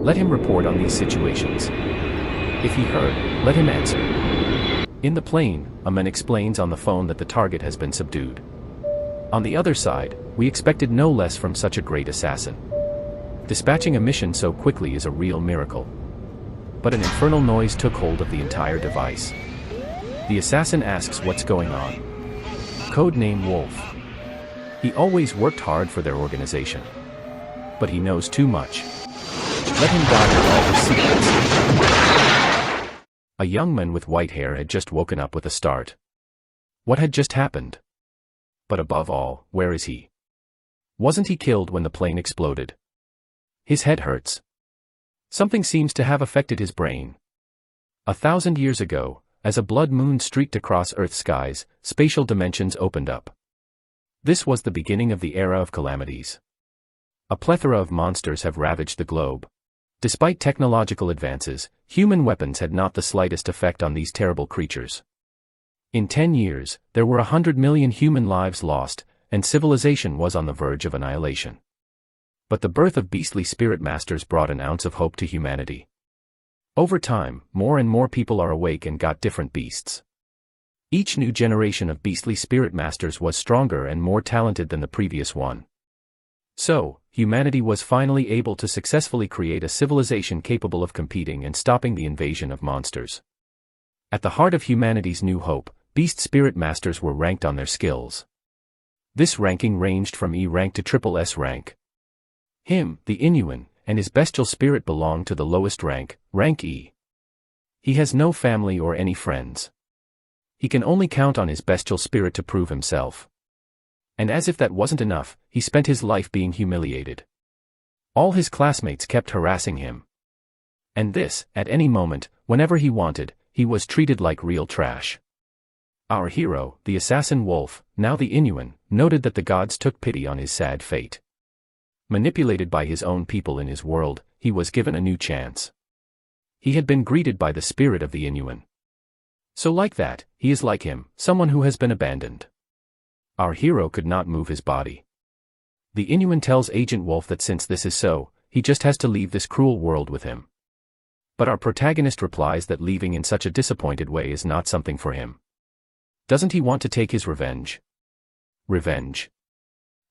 Let him report on these situations. If he heard, let him answer. In the plane, a man explains on the phone that the target has been subdued. On the other side, we expected no less from such a great assassin. Dispatching a mission so quickly is a real miracle. But an infernal noise took hold of the entire device. The assassin asks what's going on. Codename Wolf. He always worked hard for their organization. But he knows too much. Let him die with all his secrets. A young man with white hair had just woken up with a start. What had just happened? But above all, where is he? Wasn't he killed when the plane exploded? His head hurts. Something seems to have affected his brain. 1,000 years ago, as a blood moon streaked across Earth's skies, spatial dimensions opened up. This was the beginning of the era of calamities. A plethora of monsters have ravaged the globe. Despite technological advances, human weapons had not the slightest effect on these terrible creatures. In 10 years, there were 100 million human lives lost, and civilization was on the verge of annihilation. But the birth of beastly spirit masters brought an ounce of hope to humanity. Over time, more and more people are awake and got different beasts. Each new generation of beastly spirit masters was stronger and more talented than the previous one. So, humanity was finally able to successfully create a civilization capable of competing and stopping the invasion of monsters. At the heart of humanity's new hope, beast spirit masters were ranked on their skills. This ranking ranged from E rank to SSS rank. Him, the Inuan, and his bestial spirit belong to the lowest rank, rank E. He has no family or any friends. He can only count on his bestial spirit to prove himself. And as if that wasn't enough, he spent his life being humiliated. All his classmates kept harassing him. And this, at any moment, whenever he wanted, he was treated like real trash. Our hero, the assassin Wolf, now the Inuan, noted that the gods took pity on his sad fate. Manipulated by his own people in his world, he was given a new chance. He had been greeted by the spirit of the Inuan. So like that, he is like him, someone who has been abandoned. Our hero could not move his body. The Inuan tells Agent Wolf that since this is so, he just has to leave this cruel world with him. But our protagonist replies that leaving in such a disappointed way is not something for him. Doesn't he want to take his revenge? Revenge.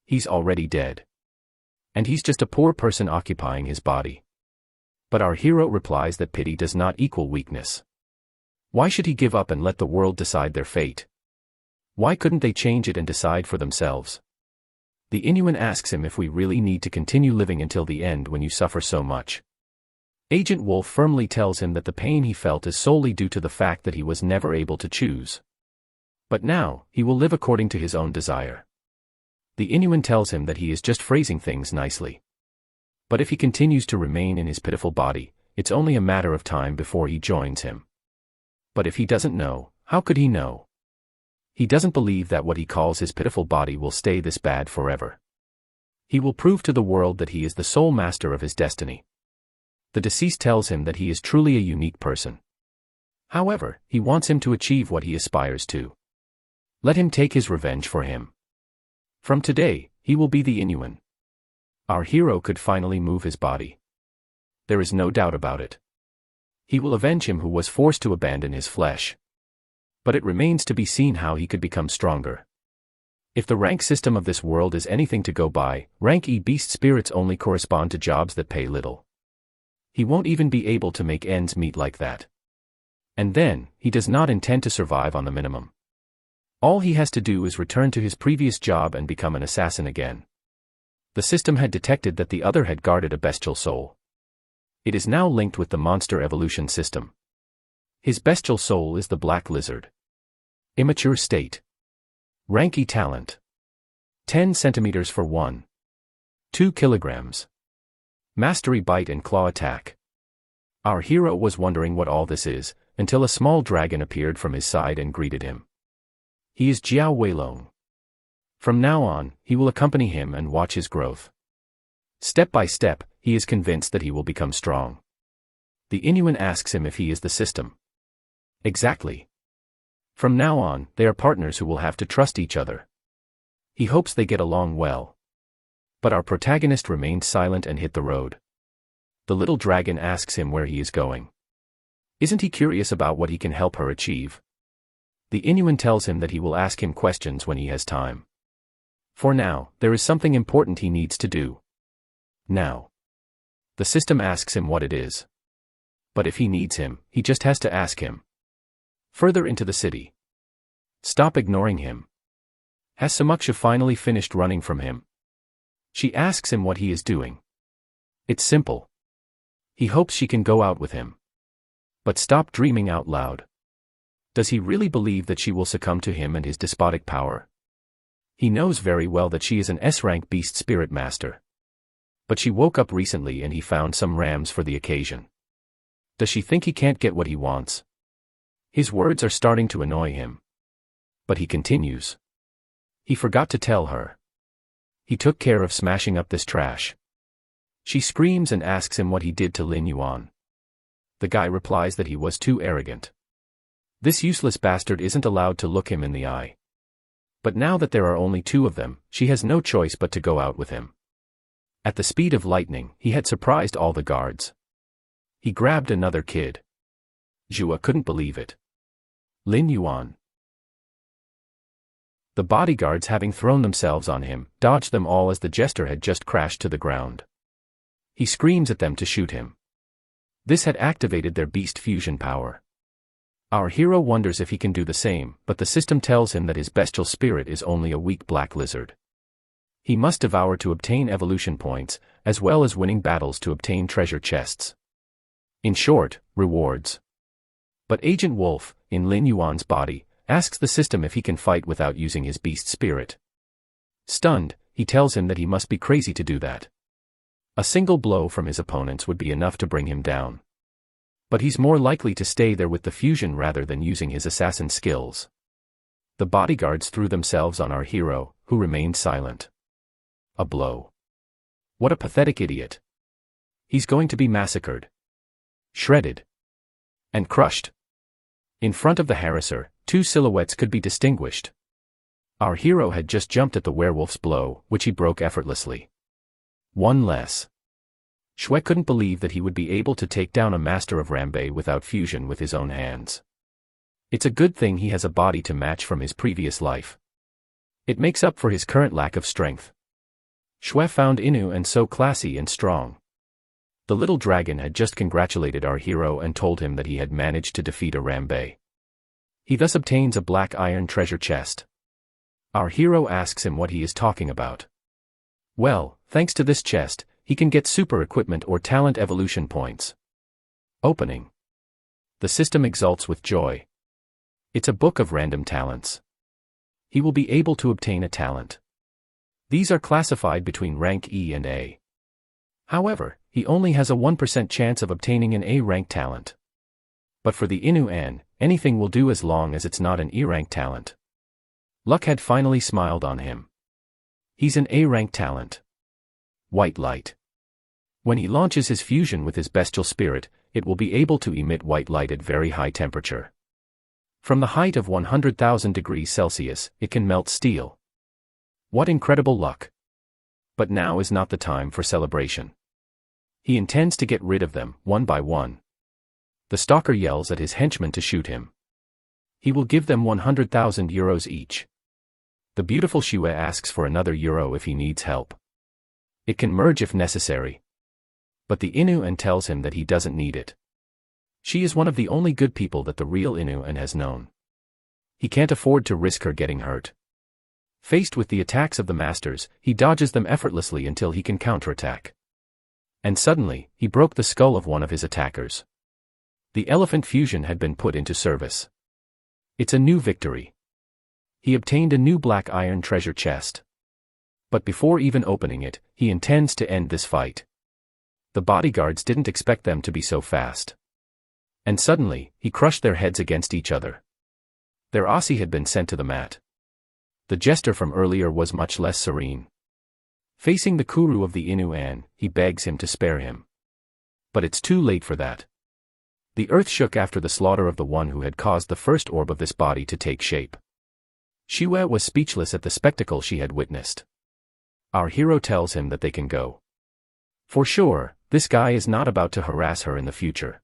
He's already dead. And he's just a poor person occupying his body. But our hero replies that pity does not equal weakness. Why should he give up and let the world decide their fate? Why couldn't they change it and decide for themselves? The Inuan asks him if we really need to continue living until the end when you suffer so much. Agent Wolf firmly tells him that the pain he felt is solely due to the fact that he was never able to choose. But now, he will live according to his own desire. The Inuan tells him that he is just phrasing things nicely. But if he continues to remain in his pitiful body, it's only a matter of time before he joins him. But if he doesn't know, how could he know? He doesn't believe that what he calls his pitiful body will stay this bad forever. He will prove to the world that he is the sole master of his destiny. The deceased tells him that he is truly a unique person. However, he wants him to achieve what he aspires to. Let him take his revenge for him. From today, he will be the Inuan. Our hero could finally move his body. There is no doubt about it. He will avenge him who was forced to abandon his flesh. But it remains to be seen how he could become stronger. If the rank system of this world is anything to go by, rank E beast spirits only correspond to jobs that pay little. He won't even be able to make ends meet like that. And then, he does not intend to survive on the minimum. All he has to do is return to his previous job and become an assassin again. The system had detected that the other had guarded a bestial soul. It is now linked with the monster evolution system. His bestial soul is the black lizard. Immature state. Rank E talent. 10 centimeters for 1. 2 kilograms. Mastery bite and claw attack. Our hero was wondering what all this is, until a small dragon appeared from his side and greeted him. He is Jiao Weilong. From now on, he will accompany him and watch his growth. Step by step, he is convinced that he will become strong. The Inuan asks him if he is the system. Exactly. From now on, they are partners who will have to trust each other. He hopes they get along well. But our protagonist remained silent and hit the road. The little dragon asks him where he is going. Isn't he curious about what he can help her achieve? The Inuan tells him that he will ask him questions when he has time. For now, there is something important he needs to do. Now. The system asks him what it is. But if he needs him, he just has to ask him. Further into the city. Stop ignoring him. Has Samuksha finally finished running from him? She asks him what he is doing. It's simple. He hopes she can go out with him. But stop dreaming out loud. Does he really believe that she will succumb to him and his despotic power? He knows very well that she is an S-rank beast spirit master. But she woke up recently and he found some rams for the occasion. Does she think he can't get what he wants? His words are starting to annoy him. But he continues. He forgot to tell her. He took care of smashing up this trash. She screams and asks him what he did to Lin Yuan. The guy replies that he was too arrogant. This useless bastard isn't allowed to look him in the eye. But now that there are only two of them, she has no choice but to go out with him. At the speed of lightning, he had surprised all the guards. He grabbed another kid. Zhua couldn't believe it. Lin Yuan. The bodyguards, having thrown themselves on him, dodged them all as the jester had just crashed to the ground. He screams at them to shoot him. This had activated their beast fusion power. Our hero wonders if he can do the same, but the system tells him that his bestial spirit is only a weak black lizard. He must devour to obtain evolution points, as well as winning battles to obtain treasure chests. In short, rewards. But Agent Wolf, in Lin Yuan's body, asks the system if he can fight without using his beast spirit. Stunned, he tells him that he must be crazy to do that. A single blow from his opponents would be enough to bring him down. But he's more likely to stay there with the fusion rather than using his assassin skills. The bodyguards threw themselves on our hero, who remained silent. A blow. What a pathetic idiot. He's going to be massacred. Shredded. And crushed. In front of the harasser, two silhouettes could be distinguished. Our hero had just jumped at the werewolf's blow, which he broke effortlessly. One less. Shui couldn't believe that he would be able to take down a master of Rambe without fusion with his own hands. It's a good thing he has a body to match from his previous life. It makes up for his current lack of strength. Shui found Inu and so classy and strong. The little dragon had just congratulated our hero and told him that he had managed to defeat a Rambe. He thus obtains a black iron treasure chest. Our hero asks him what he is talking about. Well, thanks to this chest, he can get super equipment or talent evolution points. Opening. The system exults with joy. It's a book of random talents. He will be able to obtain a talent. These are classified between rank E and A. However, he only has a 1% chance of obtaining an A-rank talent. But for the Inu-an, anything will do as long as it's not an E-rank talent. Luck had finally smiled on him. He's an A-rank talent. White light. When he launches his fusion with his bestial spirit, it will be able to emit white light at very high temperature. From the height of 100,000 degrees Celsius, it can melt steel. What incredible luck! But now is not the time for celebration. He intends to get rid of them, one by one. The stalker yells at his henchmen to shoot him. He will give them 100,000 euros each. The beautiful Shue asks for another euro if he needs help. It can merge if necessary. But the Inu-an tells him that he doesn't need it. She is one of the only good people that the real Inu-an has known. He can't afford to risk her getting hurt. Faced with the attacks of the masters, he dodges them effortlessly until he can counterattack. And suddenly, he broke the skull of one of his attackers. The elephant fusion had been put into service. It's a new victory. He obtained a new black iron treasure chest. But before even opening it, he intends to end this fight. The bodyguards didn't expect them to be so fast. And suddenly, he crushed their heads against each other. Their Aussie had been sent to the mat. The jester from earlier was much less serene. Facing the Kuru of the Inu-an, he begs him to spare him. But it's too late for that. The earth shook after the slaughter of the one who had caused the first orb of this body to take shape. Shue was speechless at the spectacle she had witnessed. Our hero tells him that they can go. For sure, this guy is not about to harass her in the future.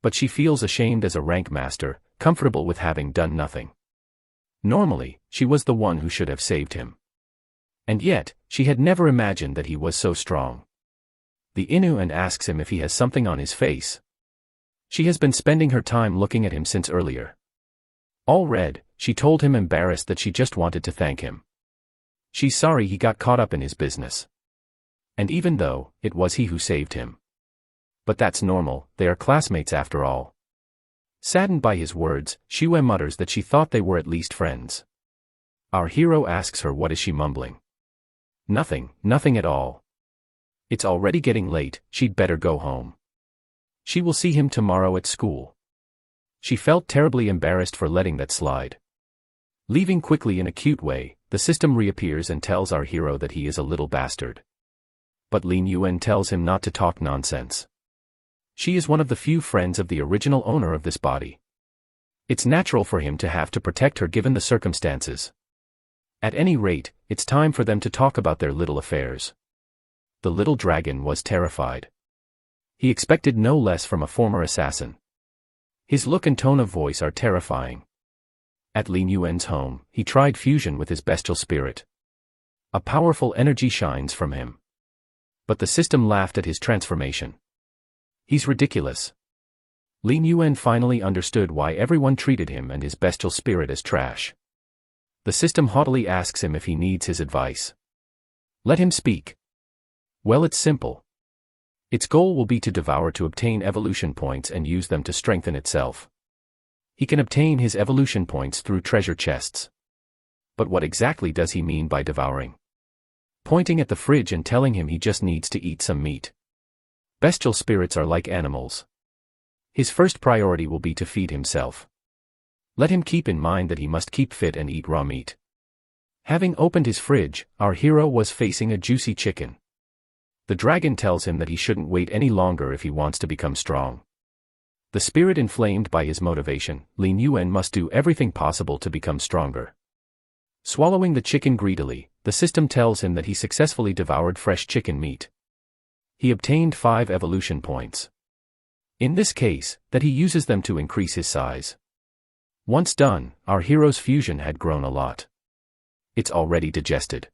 But she feels ashamed as a rank master, comfortable with having done nothing. Normally, she was the one who should have saved him. And yet, she had never imagined that he was so strong. The Inu and asks him if he has something on his face. She has been spending her time looking at him since earlier. All red, she told him embarrassed that she just wanted to thank him. She's sorry he got caught up in his business. And even though, it was he who saved him. But that's normal, they are classmates after all. Saddened by his words, Shue mutters that she thought they were at least friends. Our hero asks her what is she mumbling. Nothing at all. It's already getting late, she'd better go home. She will see him tomorrow at school. She felt terribly embarrassed for letting that slide. Leaving quickly in a cute way, the system reappears and tells our hero that he is a little bastard. But Lin Yuan tells him not to talk nonsense. She is one of the few friends of the original owner of this body. It's natural for him to have to protect her given the circumstances. At any rate, it's time for them to talk about their little affairs. The little dragon was terrified. He expected no less from a former assassin. His look and tone of voice are terrifying. At Lin Yuan's home, he tried fusion with his bestial spirit. A powerful energy shines from him. But the system laughed at his transformation. He's ridiculous. Lin Yuan finally understood why everyone treated him and his bestial spirit as trash. The system haughtily asks him if he needs his advice. Let him speak. Well, it's simple. Its goal will be to devour to obtain evolution points and use them to strengthen itself. He can obtain his evolution points through treasure chests. But what exactly does he mean by devouring? Pointing at the fridge and telling him he just needs to eat some meat. Bestial spirits are like animals. His first priority will be to feed himself. Let him keep in mind that he must keep fit and eat raw meat. Having opened his fridge, our hero was facing a juicy chicken. The dragon tells him that he shouldn't wait any longer if he wants to become strong. The spirit inflamed by his motivation, Lin Yuan must do everything possible to become stronger. Swallowing the chicken greedily, the system tells him that he successfully devoured fresh chicken meat. He obtained 5 evolution points. In this case, that he uses them to increase his size. Once done, our hero's fusion had grown a lot. It's already digested.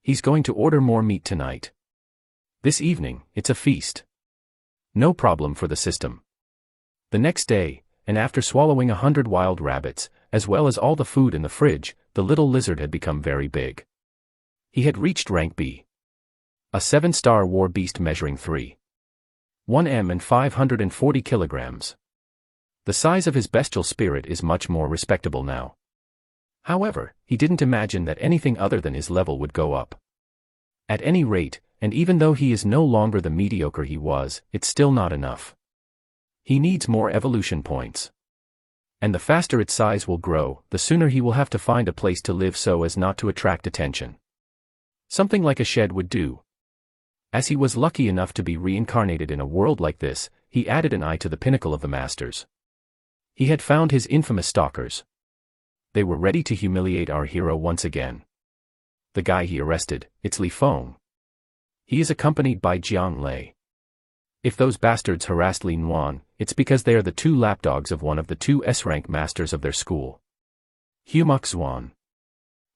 He's going to order more meat tonight. This evening, it's a feast. No problem for the system. The next day, and after swallowing 100 wild rabbits, as well as all the food in the fridge, the little lizard had become very big. He had reached rank B. A 7-star war beast measuring 3.1 m and 540 kilograms. The size of his bestial spirit is much more respectable now. However, he didn't imagine that anything other than his level would go up. At any rate, and even though he is no longer the mediocre he was, it's still not enough. He needs more evolution points. And the faster its size will grow, the sooner he will have to find a place to live so as not to attract attention. Something like a shed would do. As he was lucky enough to be reincarnated in a world like this, he added an eye to the pinnacle of the masters. He had found his infamous stalkers. They were ready to humiliate our hero once again. The guy he arrested, it's Li Feng. He is accompanied by Jiang Lei. If those bastards harassed Lin Yuan, it's because they are the 2 lapdogs of one of the 2 S-rank masters of their school. Humuk Zwan.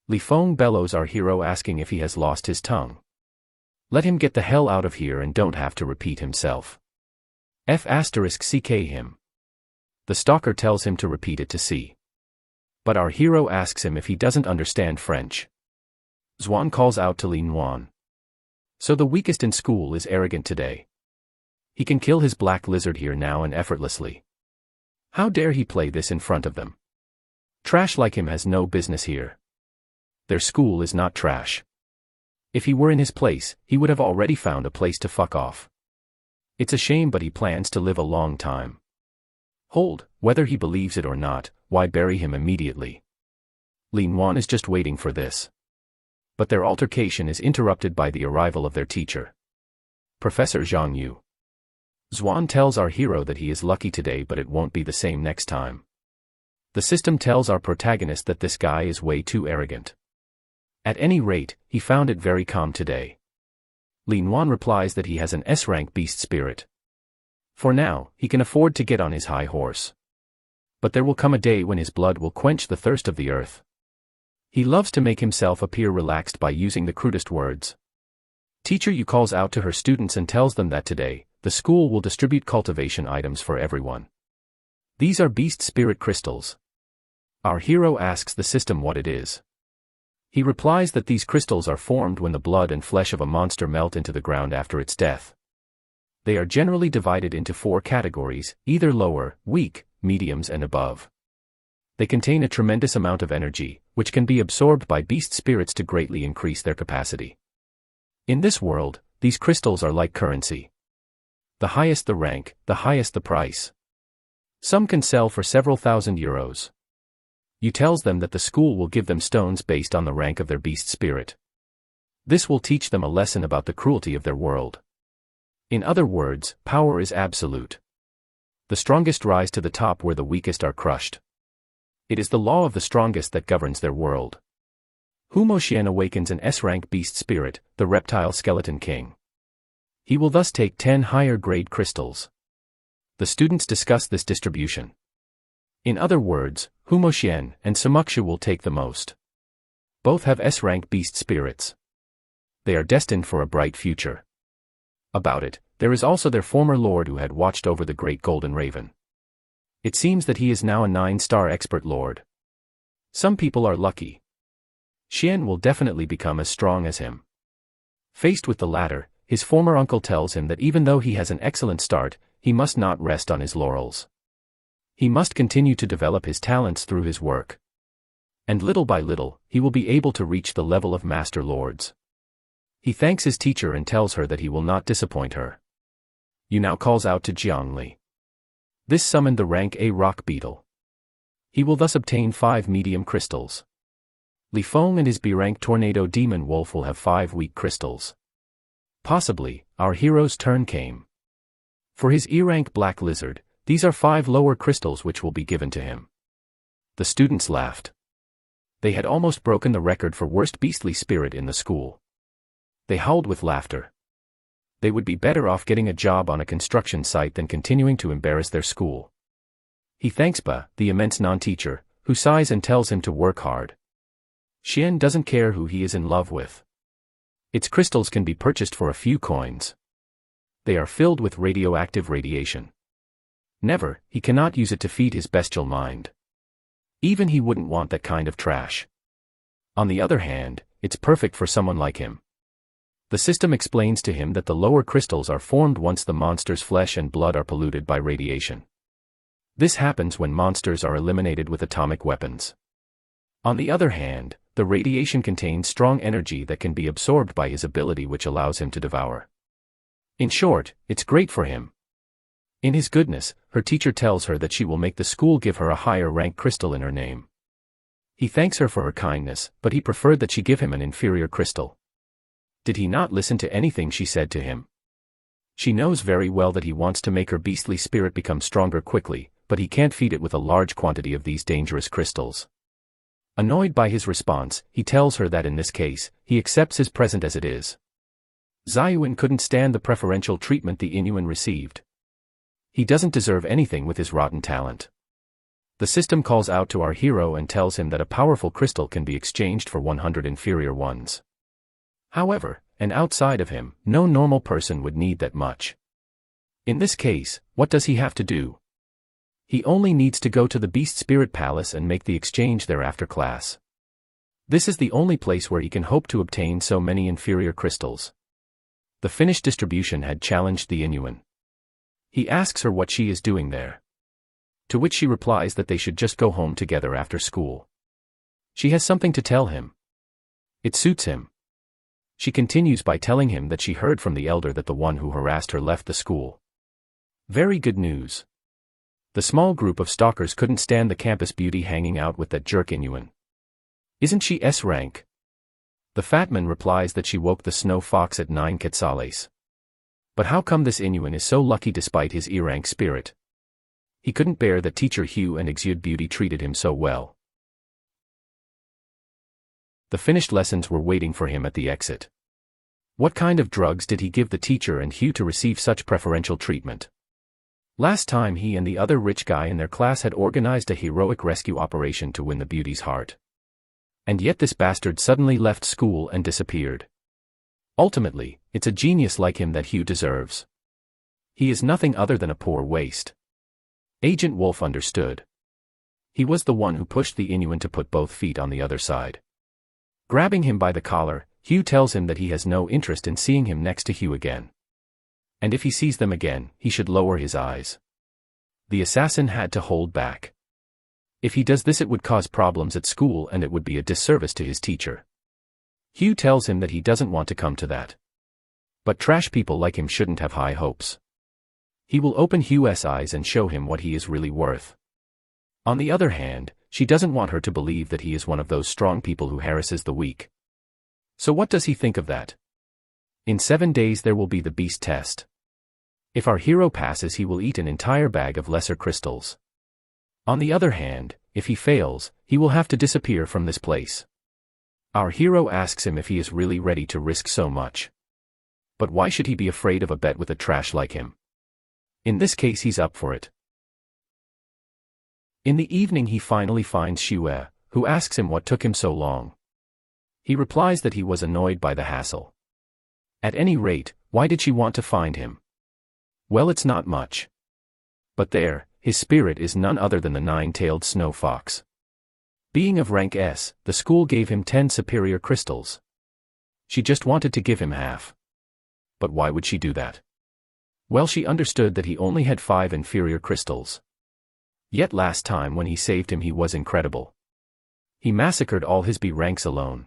Li Feng bellows our hero asking if he has lost his tongue. Let him get the hell out of here and don't have to repeat himself. *CK him. The stalker tells him to repeat it to see. But our hero asks him if he doesn't understand French. Zwan calls out to Lin Yuan. So the weakest in school is arrogant today. He can kill his black lizard here now and effortlessly. How dare he play this in front of them? Trash like him has no business here. Their school is not trash. If he were in his place, he would have already found a place to fuck off. It's a shame, but he plans to live a long time. Hold, whether he believes it or not, why bury him immediately? Lin Yuan is just waiting for this. But their altercation is interrupted by the arrival of their teacher, Professor Zhang Yu. Zwan tells our hero that he is lucky today, but it won't be the same next time. The system tells our protagonist that this guy is way too arrogant. At any rate, he found it very calm today. Li Nuan replies that he has an S-rank beast spirit. For now, he can afford to get on his high horse. But there will come a day when his blood will quench the thirst of the earth. He loves to make himself appear relaxed by using the crudest words. Teacher Yu calls out to her students and tells them that today, the school will distribute cultivation items for everyone. These are beast spirit crystals. Our hero asks the system what it is. He replies that these crystals are formed when the blood and flesh of a monster melt into the ground after its death. They are generally divided into 4 categories, either lower, weak, mediums and above. They contain a tremendous amount of energy, which can be absorbed by beast spirits to greatly increase their capacity. In this world, these crystals are like currency. The highest the rank, the highest the price. Some can sell for several thousand euros. Yu tells them that the school will give them stones based on the rank of their beast spirit. This will teach them a lesson about the cruelty of their world. In other words, power is absolute. The strongest rise to the top where the weakest are crushed. It is the law of the strongest that governs their world. Humo Xian awakens an S-rank beast spirit, the reptile skeleton king. He will thus take 10 higher grade crystals. The students discuss this distribution. In other words, Humo Xian and Samuksha will take the most. Both have S-rank beast spirits. They are destined for a bright future. About it, there is also their former lord who had watched over the great golden raven. It seems that he is now a 9-star expert lord. Some people are lucky. Xian will definitely become as strong as him. Faced with the latter, his former uncle tells him that even though he has an excellent start, he must not rest on his laurels. He must continue to develop his talents through his work. And little by little, he will be able to reach the level of master lords. He thanks his teacher and tells her that he will not disappoint her. Yu now calls out to Jiangli. This summoned the rank A rock beetle. He will thus obtain 5 medium crystals. Li Feng and his B-rank tornado demon wolf will have 5 weak crystals. Possibly, our hero's turn came. For his E-rank black lizard, these are 5 lower crystals which will be given to him. The students laughed. They had almost broken the record for worst beastly spirit in the school. They howled with laughter. They would be better off getting a job on a construction site than continuing to embarrass their school. He thanks Ba, the immense non-teacher, who sighs and tells him to work hard. Xian doesn't care who he is in love with. Its crystals can be purchased for a few coins. They are filled with radioactive radiation. Never, he cannot use it to feed his bestial mind. Even he wouldn't want that kind of trash. On the other hand, it's perfect for someone like him. The system explains to him that the lower crystals are formed once the monster's flesh and blood are polluted by radiation. This happens when monsters are eliminated with atomic weapons. On the other hand, the radiation contains strong energy that can be absorbed by his ability, which allows him to devour. In short, it's great for him. In his goodness, her teacher tells her that she will make the school give her a higher rank crystal in her name. He thanks her for her kindness, but he preferred that she give him an inferior crystal. Did he not listen to anything she said to him? She knows very well that he wants to make her beastly spirit become stronger quickly, but he can't feed it with a large quantity of these dangerous crystals. Annoyed by his response, he tells her that in this case, he accepts his present as it is. Ziyuan couldn't stand the preferential treatment the Inuan received. He doesn't deserve anything with his rotten talent. The system calls out to our hero and tells him that a powerful crystal can be exchanged for 100 inferior ones. However, and outside of him, no normal person would need that much. In this case, what does he have to do? He only needs to go to the Beast Spirit Palace and make the exchange there after class. This is the only place where he can hope to obtain so many inferior crystals. The finished distribution had challenged the Inuan. He asks her what she is doing there. To which she replies that they should just go home together after school. She has something to tell him. It suits him. She continues by telling him that she heard from the elder that the one who harassed her left the school. Very good news. The small group of stalkers couldn't stand the campus beauty hanging out with that jerk Inuan. Isn't she S-rank? The fatman replies that she woke the snow fox at 9 quetzales. But how come this Inuan is so lucky despite his E-rank spirit? He couldn't bear that teacher Hugh and Exude Beauty treated him so well. The finished lessons were waiting for him at the exit. What kind of drugs did he give the teacher and Hugh to receive such preferential treatment? Last time he and the other rich guy in their class had organized a heroic rescue operation to win the beauty's heart. And yet this bastard suddenly left school and disappeared. Ultimately, it's a genius like him that Hugh deserves. He is nothing other than a poor waste. Agent Wolf understood. He was the one who pushed the Inuan to put both feet on the other side. Grabbing him by the collar, Hugh tells him that he has no interest in seeing him next to Hugh again. And if he sees them again, he should lower his eyes. The assassin had to hold back. If he does this, it would cause problems at school and it would be a disservice to his teacher. Hugh tells him that he doesn't want to come to that. But trash people like him shouldn't have high hopes. He will open Hugh's eyes and show him what he is really worth. On the other hand, she doesn't want her to believe that he is one of those strong people who harasses the weak. So what does he think of that? In 7 days there will be the beast test. If our hero passes, he will eat an entire bag of lesser crystals. On the other hand, if he fails, he will have to disappear from this place. Our hero asks him if he is really ready to risk so much. But why should he be afraid of a bet with a trash like him? In this case he's up for it. In the evening he finally finds Xue, who asks him what took him so long. He replies that he was annoyed by the hassle. At any rate, why did she want to find him? Well, it's not much. But there, his spirit is none other than the nine-tailed snow fox. Being of rank S, the school gave him 10 superior crystals. She just wanted to give him half. But why would she do that? Well, she understood that he only had 5 inferior crystals. Yet last time when he saved him he was incredible. He massacred all his B ranks alone.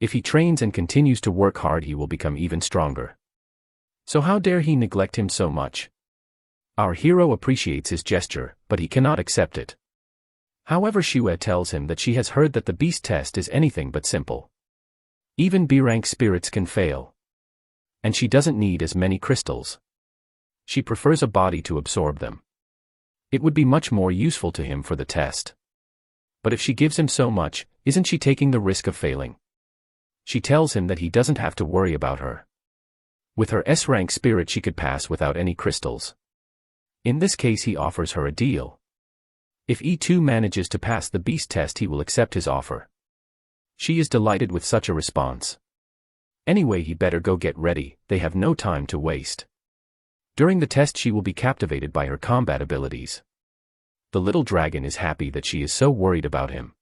If he trains and continues to work hard he will become even stronger. So how dare he neglect him so much? Our hero appreciates his gesture, but he cannot accept it. However, Xue tells him that she has heard that the beast test is anything but simple. Even B-rank spirits can fail. And she doesn't need as many crystals. She prefers a body to absorb them. It would be much more useful to him for the test. But if she gives him so much, isn't she taking the risk of failing? She tells him that he doesn't have to worry about her. With her S-rank spirit she could pass without any crystals. In this case he offers her a deal. If E2 manages to pass the beast test he will accept his offer. She is delighted with such a response. Anyway, he better go get ready, they have no time to waste. During the test she will be captivated by her combat abilities. The little dragon is happy that she is so worried about him.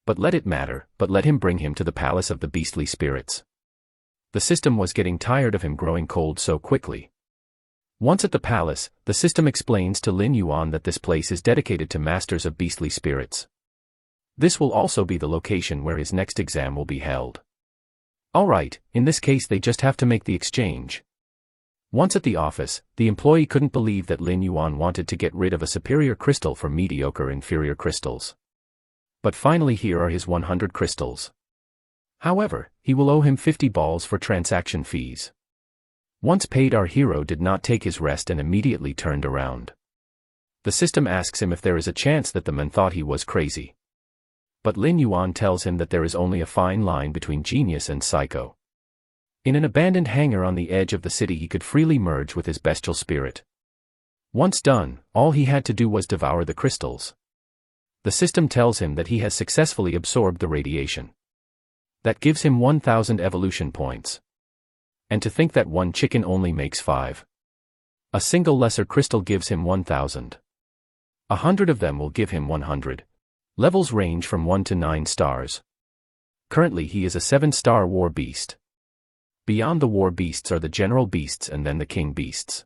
But let it matter, but let him bring him to the palace of the beastly spirits. The system was getting tired of him growing cold so quickly. Once at the palace, the system explains to Lin Yuan that this place is dedicated to masters of beastly spirits. This will also be the location where his next exam will be held. Alright, in this case they just have to make the exchange. Once at the office, the employee couldn't believe that Lin Yuan wanted to get rid of a superior crystal for mediocre inferior crystals. But finally here are his 100 crystals. However, he will owe him 50 balls for transaction fees. Once paid, our hero did not take his rest and immediately turned around. The system asks him if there is a chance that the man thought he was crazy. But Lin Yuan tells him that there is only a fine line between genius and psycho. In an abandoned hangar on the edge of the city he could freely merge with his bestial spirit. Once done, all he had to do was devour the crystals. The system tells him that he has successfully absorbed the radiation. That gives him 1000 evolution points. And to think that one chicken only makes 5. A single lesser crystal gives him 1000. 100 of them will give him 100. Levels range from 1 to 9 stars. Currently he is a 7-star war beast. Beyond the war beasts are the general beasts and then the king beasts.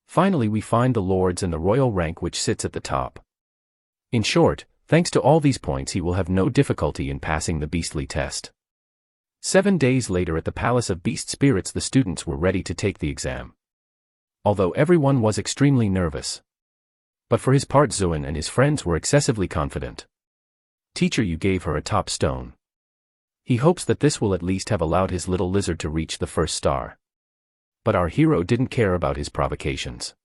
Finally we find the lords and the royal rank which sits at the top. In short, thanks to all these points he will have no difficulty in passing the beastly test. 7 days later at the Palace of Beast Spirits the students were ready to take the exam. Although everyone was extremely nervous. But for his part Zuin and his friends were excessively confident. Teacher, you gave her a top stone. He hopes that this will at least have allowed his little lizard to reach the 1st star. But our hero didn't care about his provocations.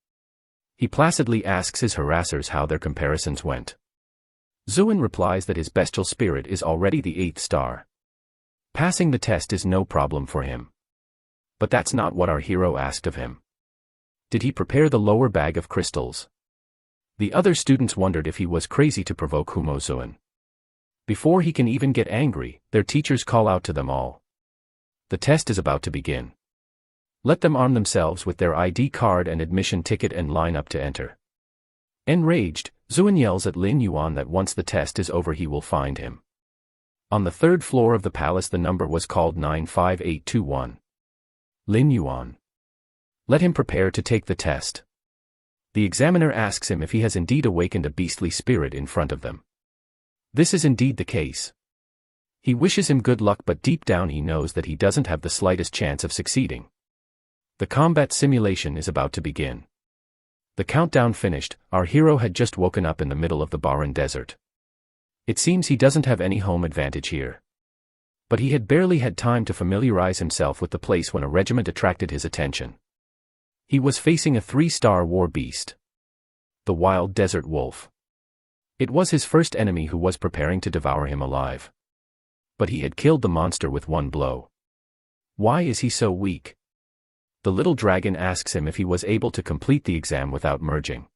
He placidly asks his harassers how their comparisons went. Zuin replies that his bestial spirit is already the 8th star. Passing the test is no problem for him. But that's not what our hero asked of him. Did he prepare the lower bag of crystals? The other students wondered if he was crazy to provoke Humozoin. Before he can even get angry, their teachers call out to them all. The test is about to begin. Let them arm themselves with their ID card and admission ticket and line up to enter. Enraged, Zuin yells at Lin Yuan that once the test is over he will find him. On the third floor of the palace the number was called 95821. Lin Yuan. Let him prepare to take the test. The examiner asks him if he has indeed awakened a beastly spirit in front of them. This is indeed the case. He wishes him good luck, but deep down he knows that he doesn't have the slightest chance of succeeding. The combat simulation is about to begin. The countdown finished, our hero had just woken up in the middle of the barren desert. It seems he doesn't have any home advantage here. But he had barely had time to familiarize himself with the place when a regiment attracted his attention. He was facing a 3-star war beast. The wild desert wolf. It was his first enemy who was preparing to devour him alive. But he had killed the monster with one blow. Why is he so weak? The little dragon asks him if he was able to complete the exam without merging.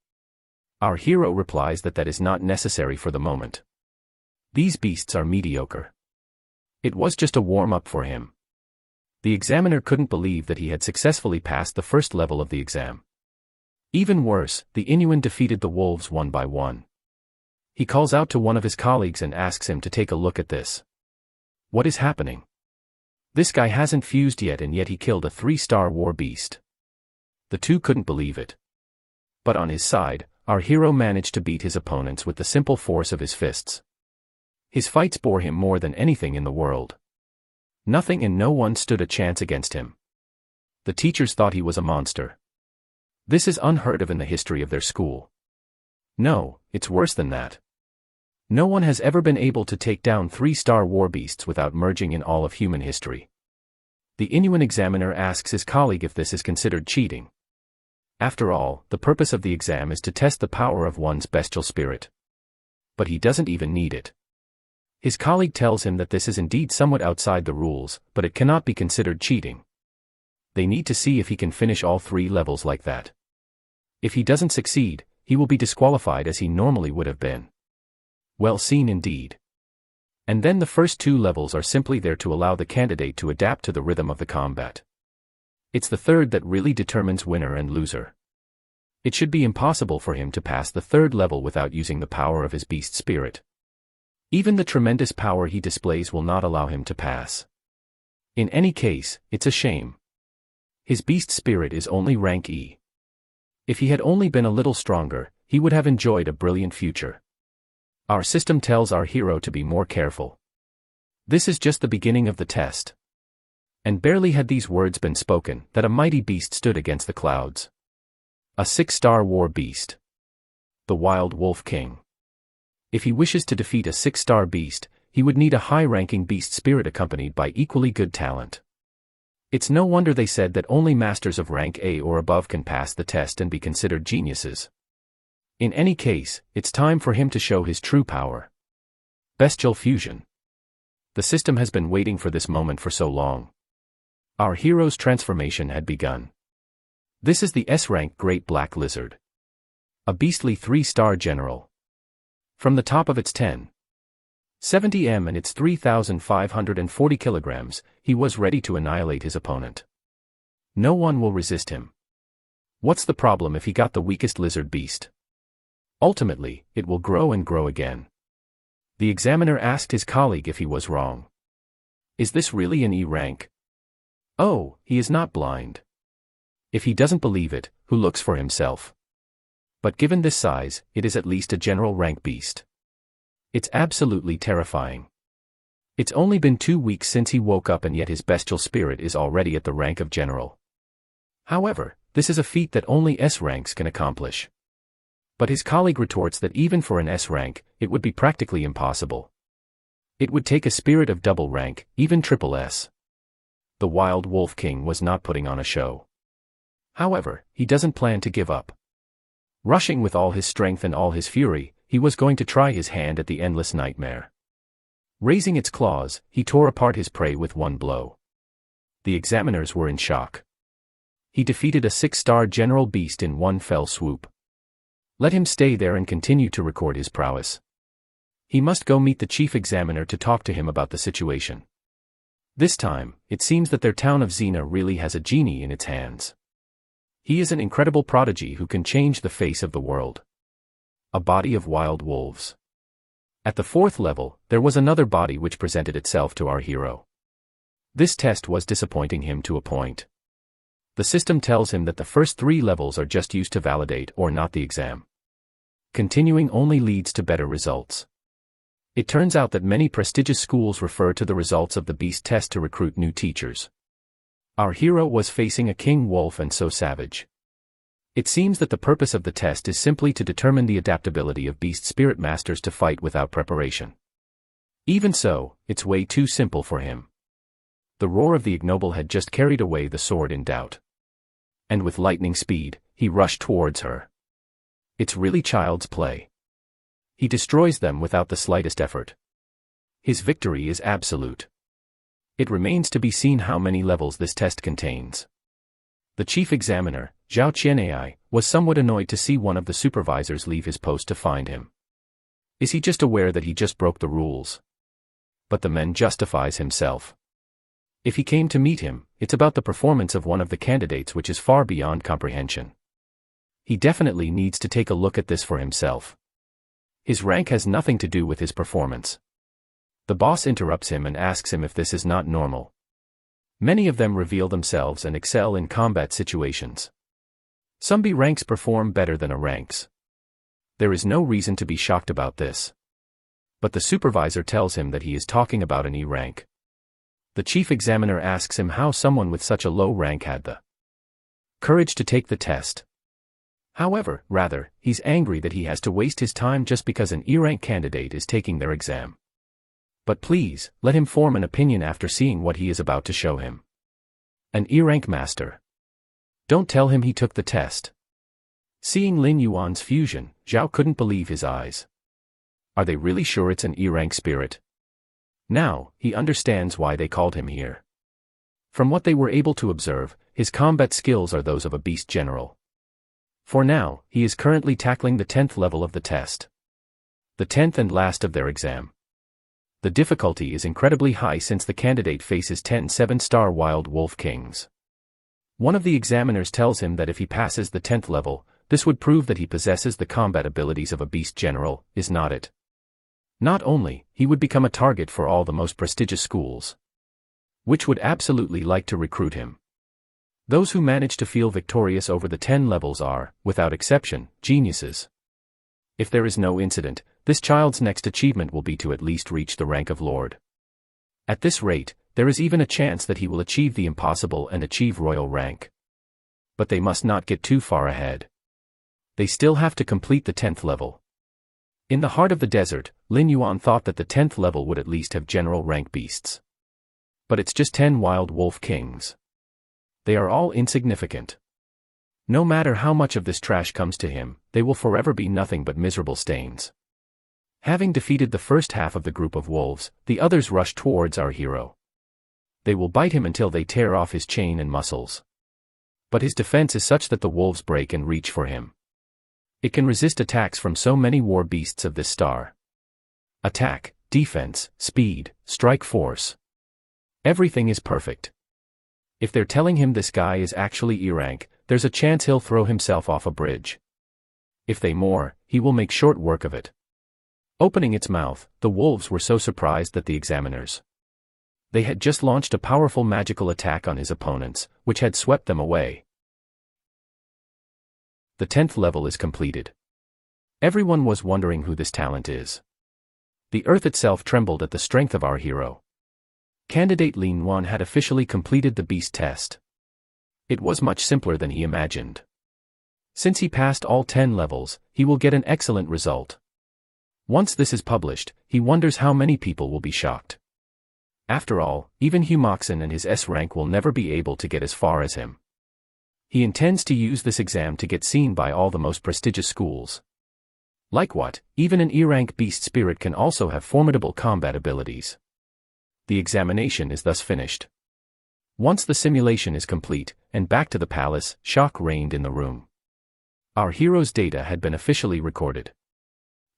Our hero replies that that is not necessary for the moment. These beasts are mediocre. It was just a warm-up for him. The examiner couldn't believe that he had successfully passed the first level of the exam. Even worse, the Inuan defeated the wolves one by one. He calls out to one of his colleagues and asks him to take a look at this. What is happening? This guy hasn't fused yet and yet he killed a 3-star war beast. The two couldn't believe it. But on his side, our hero managed to beat his opponents with the simple force of his fists. His fights bore him more than anything in the world. Nothing and no one stood a chance against him. The teachers thought he was a monster. This is unheard of in the history of their school. No, it's worse than that. No one has ever been able to take down 3-star war beasts without merging in all of human history. The Inuan examiner asks his colleague if this is considered cheating. After all, the purpose of the exam is to test the power of one's bestial spirit. But he doesn't even need it. His colleague tells him that this is indeed somewhat outside the rules, but it cannot be considered cheating. They need to see if he can finish all 3 levels like that. If he doesn't succeed, he will be disqualified as he normally would have been. Well seen indeed. And then the first 2 levels are simply there to allow the candidate to adapt to the rhythm of the combat. It's the third that really determines winner and loser. It should be impossible for him to pass the 3rd level without using the power of his beast spirit. Even the tremendous power he displays will not allow him to pass. In any case, it's a shame. His beast spirit is only rank E. If he had only been a little stronger, he would have enjoyed a brilliant future. Our system tells our hero to be more careful. This is just the beginning of the test. And barely had these words been spoken that a mighty beast stood against the clouds. A 6-star war beast. The Wild Wolf King. If he wishes to defeat a 6-star beast, he would need a high-ranking beast spirit accompanied by equally good talent. It's no wonder they said that only masters of rank A or above can pass the test and be considered geniuses. In any case, it's time for him to show his true power. Bestial fusion. The system has been waiting for this moment for so long. Our hero's transformation had begun. This is the S-rank Great Black Lizard. A beastly 3-star general. From the top of its 10.70 m and its 3,540 kilograms, he was ready to annihilate his opponent. No one will resist him. What's the problem if he got the weakest lizard beast? Ultimately, it will grow and grow again. The examiner asked his colleague if he was wrong. Is this really an E rank? Oh, he is not blind. If he doesn't believe it, who looks for himself? But given this size, it is at least a general rank beast. It's absolutely terrifying. It's only been 2 weeks since he woke up and yet his bestial spirit is already at the rank of general. However, this is a feat that only S ranks can accomplish. But his colleague retorts that even for an S rank, it would be practically impossible. It would take a spirit of double rank, even triple S. The Wild Wolf King was not putting on a show. However, he doesn't plan to give up. Rushing with all his strength and all his fury, he was going to try his hand at the endless nightmare. Raising its claws, he tore apart his prey with one blow. The examiners were in shock. He defeated a 6-star general beast in one fell swoop. Let him stay there and continue to record his prowess. He must go meet the chief examiner to talk to him about the situation. This time, it seems that their town of Xena really has a genie in its hands. He is an incredible prodigy who can change the face of the world. A body of wild wolves. At the 4th level, there was another body which presented itself to our hero. This test was disappointing him to a point. The system tells him that the first 3 levels are just used to validate or not the exam. Continuing only leads to better results. It turns out that many prestigious schools refer to the results of the beast test to recruit new teachers. Our hero was facing a king wolf and so savage. It seems that the purpose of the test is simply to determine the adaptability of beast spirit masters to fight without preparation. Even so, it's way too simple for him. The roar of the ignoble had just carried away the sword in doubt. And with lightning speed, he rushed towards her. It's really child's play. He destroys them without the slightest effort. His victory is absolute. It remains to be seen how many levels this test contains. The chief examiner, Zhao Qianai, was somewhat annoyed to see one of the supervisors leave his post to find him. Is he just aware that he just broke the rules? But the man justifies himself. If he came to meet him, it's about the performance of one of the candidates which is far beyond comprehension. He definitely needs to take a look at this for himself. His rank has nothing to do with his performance. The boss interrupts him and asks him if this is not normal. Many of them reveal themselves and excel in combat situations. Some B ranks perform better than A ranks. There is no reason to be shocked about this. But the supervisor tells him that he is talking about an E rank. The chief examiner asks him how someone with such a low rank had the courage to take the test. However, rather, he's angry that he has to waste his time just because an E-rank candidate is taking their exam. But please, let him form an opinion after seeing what he is about to show him. An E-rank master. Don't tell him he took the test. Seeing Lin Yuan's fusion, Zhao couldn't believe his eyes. Are they really sure it's an E-rank spirit? Now, he understands why they called him here. From what they were able to observe, his combat skills are those of a beast general. For now, he is currently tackling the 10th level of the test. The 10th and last of their exam. The difficulty is incredibly high since the candidate faces 10 7-star wild wolf kings. One of the examiners tells him that if he passes the 10th level, this would prove that he possesses the combat abilities of a beast general, is not it? Not only, he would become a target for all the most prestigious schools, which would absolutely like to recruit him. Those who manage to feel victorious over the 10 levels are, without exception, geniuses. If there is no incident, this child's next achievement will be to at least reach the rank of Lord. At this rate, there is even a chance that he will achieve the impossible and achieve royal rank. But they must not get too far ahead. They still have to complete the 10th level. In the heart of the desert, Lin Yuan thought that the 10th level would at least have general rank beasts. But it's just 10 wild wolf kings. They are all insignificant. No matter how much of this trash comes to him, they will forever be nothing but miserable stains. Having defeated the first half of the group of wolves, the others rush towards our hero. They will bite him until they tear off his chain and muscles. But his defense is such that the wolves break and reach for him. It can resist attacks from so many war beasts of this star. Attack, defense, speed, strike force. Everything is perfect. If they're telling him this guy is actually E-rank, there's a chance he'll throw himself off a bridge. If they more, he will make short work of it. Opening its mouth, the wolves were so surprised that the examiners. They had just launched a powerful magical attack on his opponents, which had swept them away. The 10th level is completed. Everyone was wondering who this talent is. The earth itself trembled at the strength of our hero. Candidate Lin Yuan had officially completed the beast test. It was much simpler than he imagined. Since he passed all 10 levels, he will get an excellent result. Once this is published, he wonders how many people will be shocked. After all, even Humoxen and his S rank will never be able to get as far as him. He intends to use this exam to get seen by all the most prestigious schools. Like what, even an E-rank beast spirit can also have formidable combat abilities. The examination is thus finished. Once the simulation is complete, and back to the palace, shock reigned in the room. Our hero's data had been officially recorded.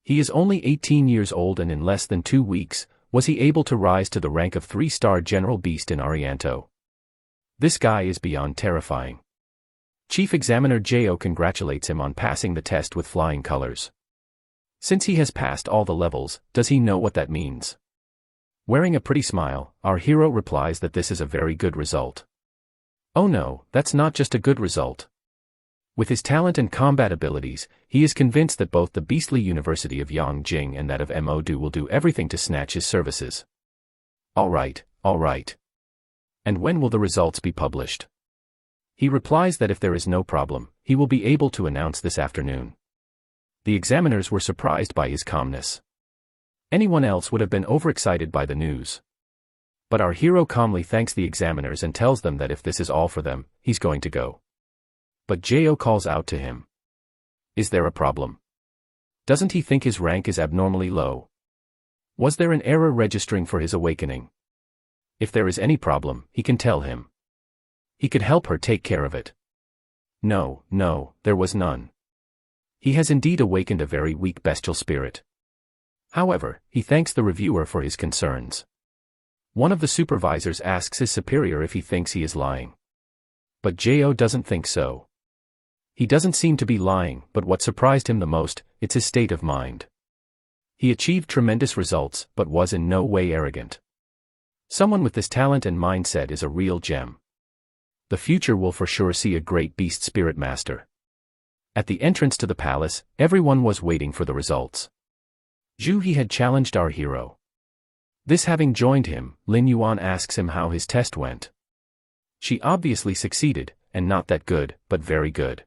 He is only 18 years old, and in less than 2 weeks, was he able to rise to the rank of 3-star General Beast in Arianto. This guy is beyond terrifying. Chief Examiner Jo congratulates him on passing the test with flying colors. Since he has passed all the levels, does he know what that means? Wearing a pretty smile, our hero replies that this is a very good result. Oh no, that's not just a good result. With his talent and combat abilities, he is convinced that both the beastly University of Yongjing and that of Modu will do everything to snatch his services. Alright. And when will the results be published? He replies that if there is no problem, he will be able to announce this afternoon. The examiners were surprised by his calmness. Anyone else would have been overexcited by the news. But our hero calmly thanks the examiners and tells them that if this is all for them, he's going to go. But Jo calls out to him. Is there a problem? Doesn't he think his rank is abnormally low? Was there an error registering for his awakening? If there is any problem, he can tell him. He could help her take care of it. No, there was none. He has indeed awakened a very weak bestial spirit. However, he thanks the reviewer for his concerns. One of the supervisors asks his superior if he thinks he is lying. But Jo doesn't think so. He doesn't seem to be lying, but what surprised him the most, it's his state of mind. He achieved tremendous results, but was in no way arrogant. Someone with this talent and mindset is a real gem. The future will for sure see a great beast spirit master. At the entrance to the palace, everyone was waiting for the results. Zhu He had challenged our hero. This having joined him, Lin Yuan asks him how his test went. She obviously succeeded, and not that good, but very good.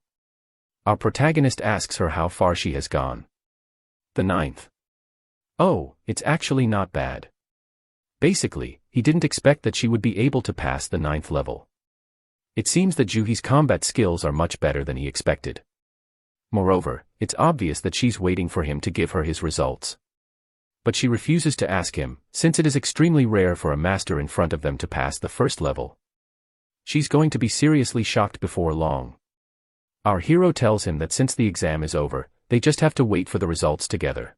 Our protagonist asks her how far she has gone. The 9th. Oh, it's actually not bad. Basically, he didn't expect that she would be able to pass the 9th level. It seems that Zhu He's combat skills are much better than he expected. Moreover, it's obvious that she's waiting for him to give her his results. But she refuses to ask him, since it is extremely rare for a master in front of them to pass the 1st level. She's going to be seriously shocked before long. Our hero tells him that since the exam is over, they just have to wait for the results together.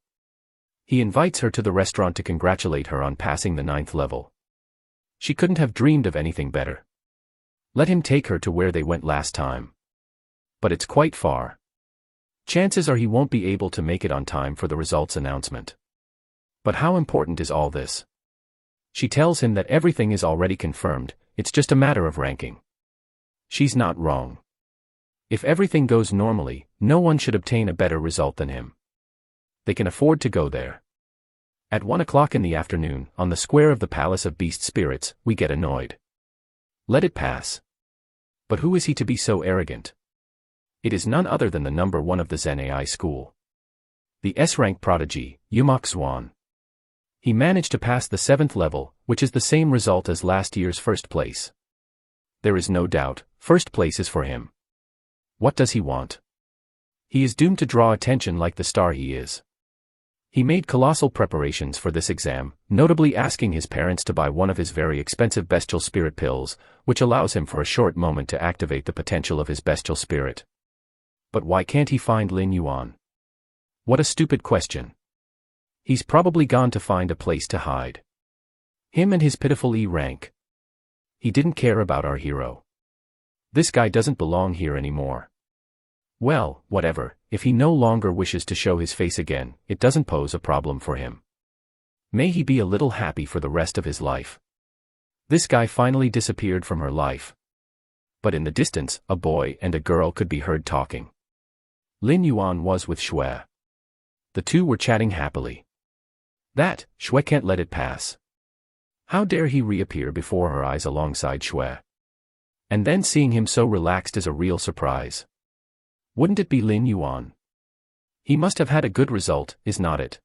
He invites her to the restaurant to congratulate her on passing the 9th level. She couldn't have dreamed of anything better. Let him take her to where they went last time. But it's quite far. Chances are he won't be able to make it on time for the results announcement. But how important is all this? She tells him that everything is already confirmed, it's just a matter of ranking. She's not wrong. If everything goes normally, no one should obtain a better result than him. They can afford to go there. At 1 o'clock in the afternoon, on the square of the Palace of Beast Spirits, we get annoyed. Let it pass. But who is he to be so arrogant? It is none other than the number 1 of the Zen AI school. The S-Rank prodigy, Yumak Swan. He managed to pass the 7th level, which is the same result as last year's 1st place. There is no doubt, 1st place is for him. What does he want? He is doomed to draw attention like the star he is. He made colossal preparations for this exam, notably asking his parents to buy one of his very expensive bestial spirit pills, which allows him for a short moment to activate the potential of his bestial spirit. But why can't he find Lin Yuan? What a stupid question. He's probably gone to find a place to hide. Him and his pitiful E-rank. He didn't care about our hero. This guy doesn't belong here anymore. Well, whatever, if he no longer wishes to show his face again, it doesn't pose a problem for him. May he be a little happy for the rest of his life. This guy finally disappeared from her life. But in the distance, a boy and a girl could be heard talking. Lin Yuan was with Shui. The two were chatting happily. That, Shui can't let it pass. How dare he reappear before her eyes alongside Shui? And then seeing him so relaxed is a real surprise. Wouldn't it be Lin Yuan? He must have had a good result, is not it?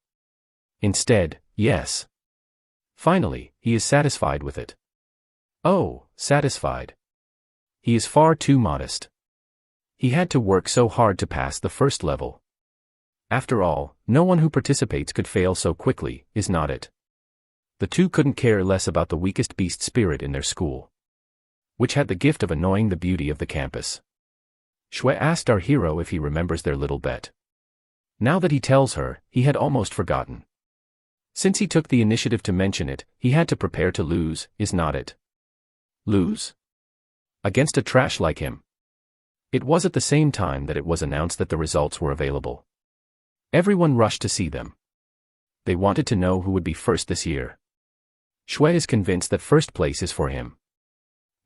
Instead, yes. Finally, he is satisfied with it. Oh, satisfied. He is far too modest. He had to work so hard to pass the 1st level. After all, no one who participates could fail so quickly, is not it? The two couldn't care less about the weakest beast spirit in their school. which had the gift of annoying the beauty of the campus. Shui asked our hero if he remembers their little bet. Now that he tells her, he had almost forgotten. Since he took the initiative to mention it, he had to prepare to lose, is not it? Lose? Against a trash like him. It was at the same time that it was announced that the results were available. Everyone rushed to see them. They wanted to know who would be first this year. Shui is convinced that first place is for him.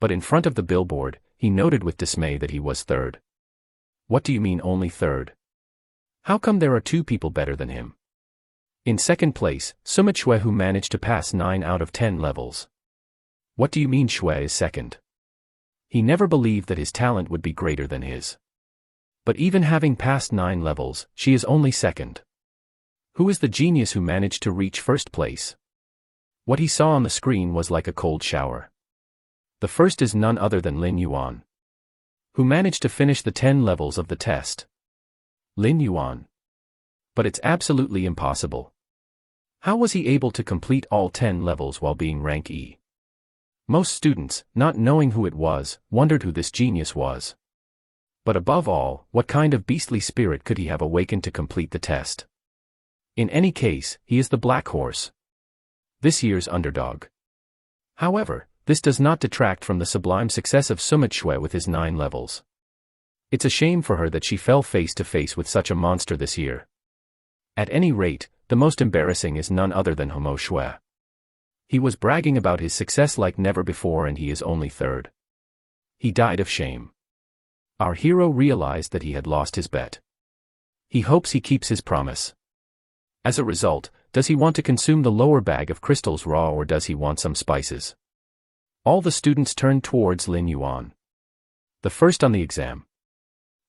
But in front of the billboard, he noted with dismay that he was third. What do you mean only third? How come there are 2 people better than him? In second place, Sumit Shui, who managed to pass 9 out of 10 levels. What do you mean Shui is second? He never believed that his talent would be greater than his. But even having passed 9 levels, she is only second. Who is the genius who managed to reach first place? What he saw on the screen was like a cold shower. The first is none other than Lin Yuan, who managed to finish the 10 levels of the test. Lin Yuan. But it's absolutely impossible. How was he able to complete all 10 levels while being rank E? Most students, not knowing who it was, wondered who this genius was. But above all, what kind of beastly spirit could he have awakened to complete the test? In any case, he is the black horse. This year's underdog. However, this does not detract from the sublime success of Sumit Shui with his 9 levels. It's a shame for her that she fell face to face with such a monster this year. At any rate, the most embarrassing is none other than Homo Shui. He was bragging about his success like never before and he is only third. He died of shame. Our hero realized that he had lost his bet. He hopes he keeps his promise. As a result, does he want to consume the lower bag of crystals raw or does he want some spices? All the students turned towards Lin Yuan, the first on the exam.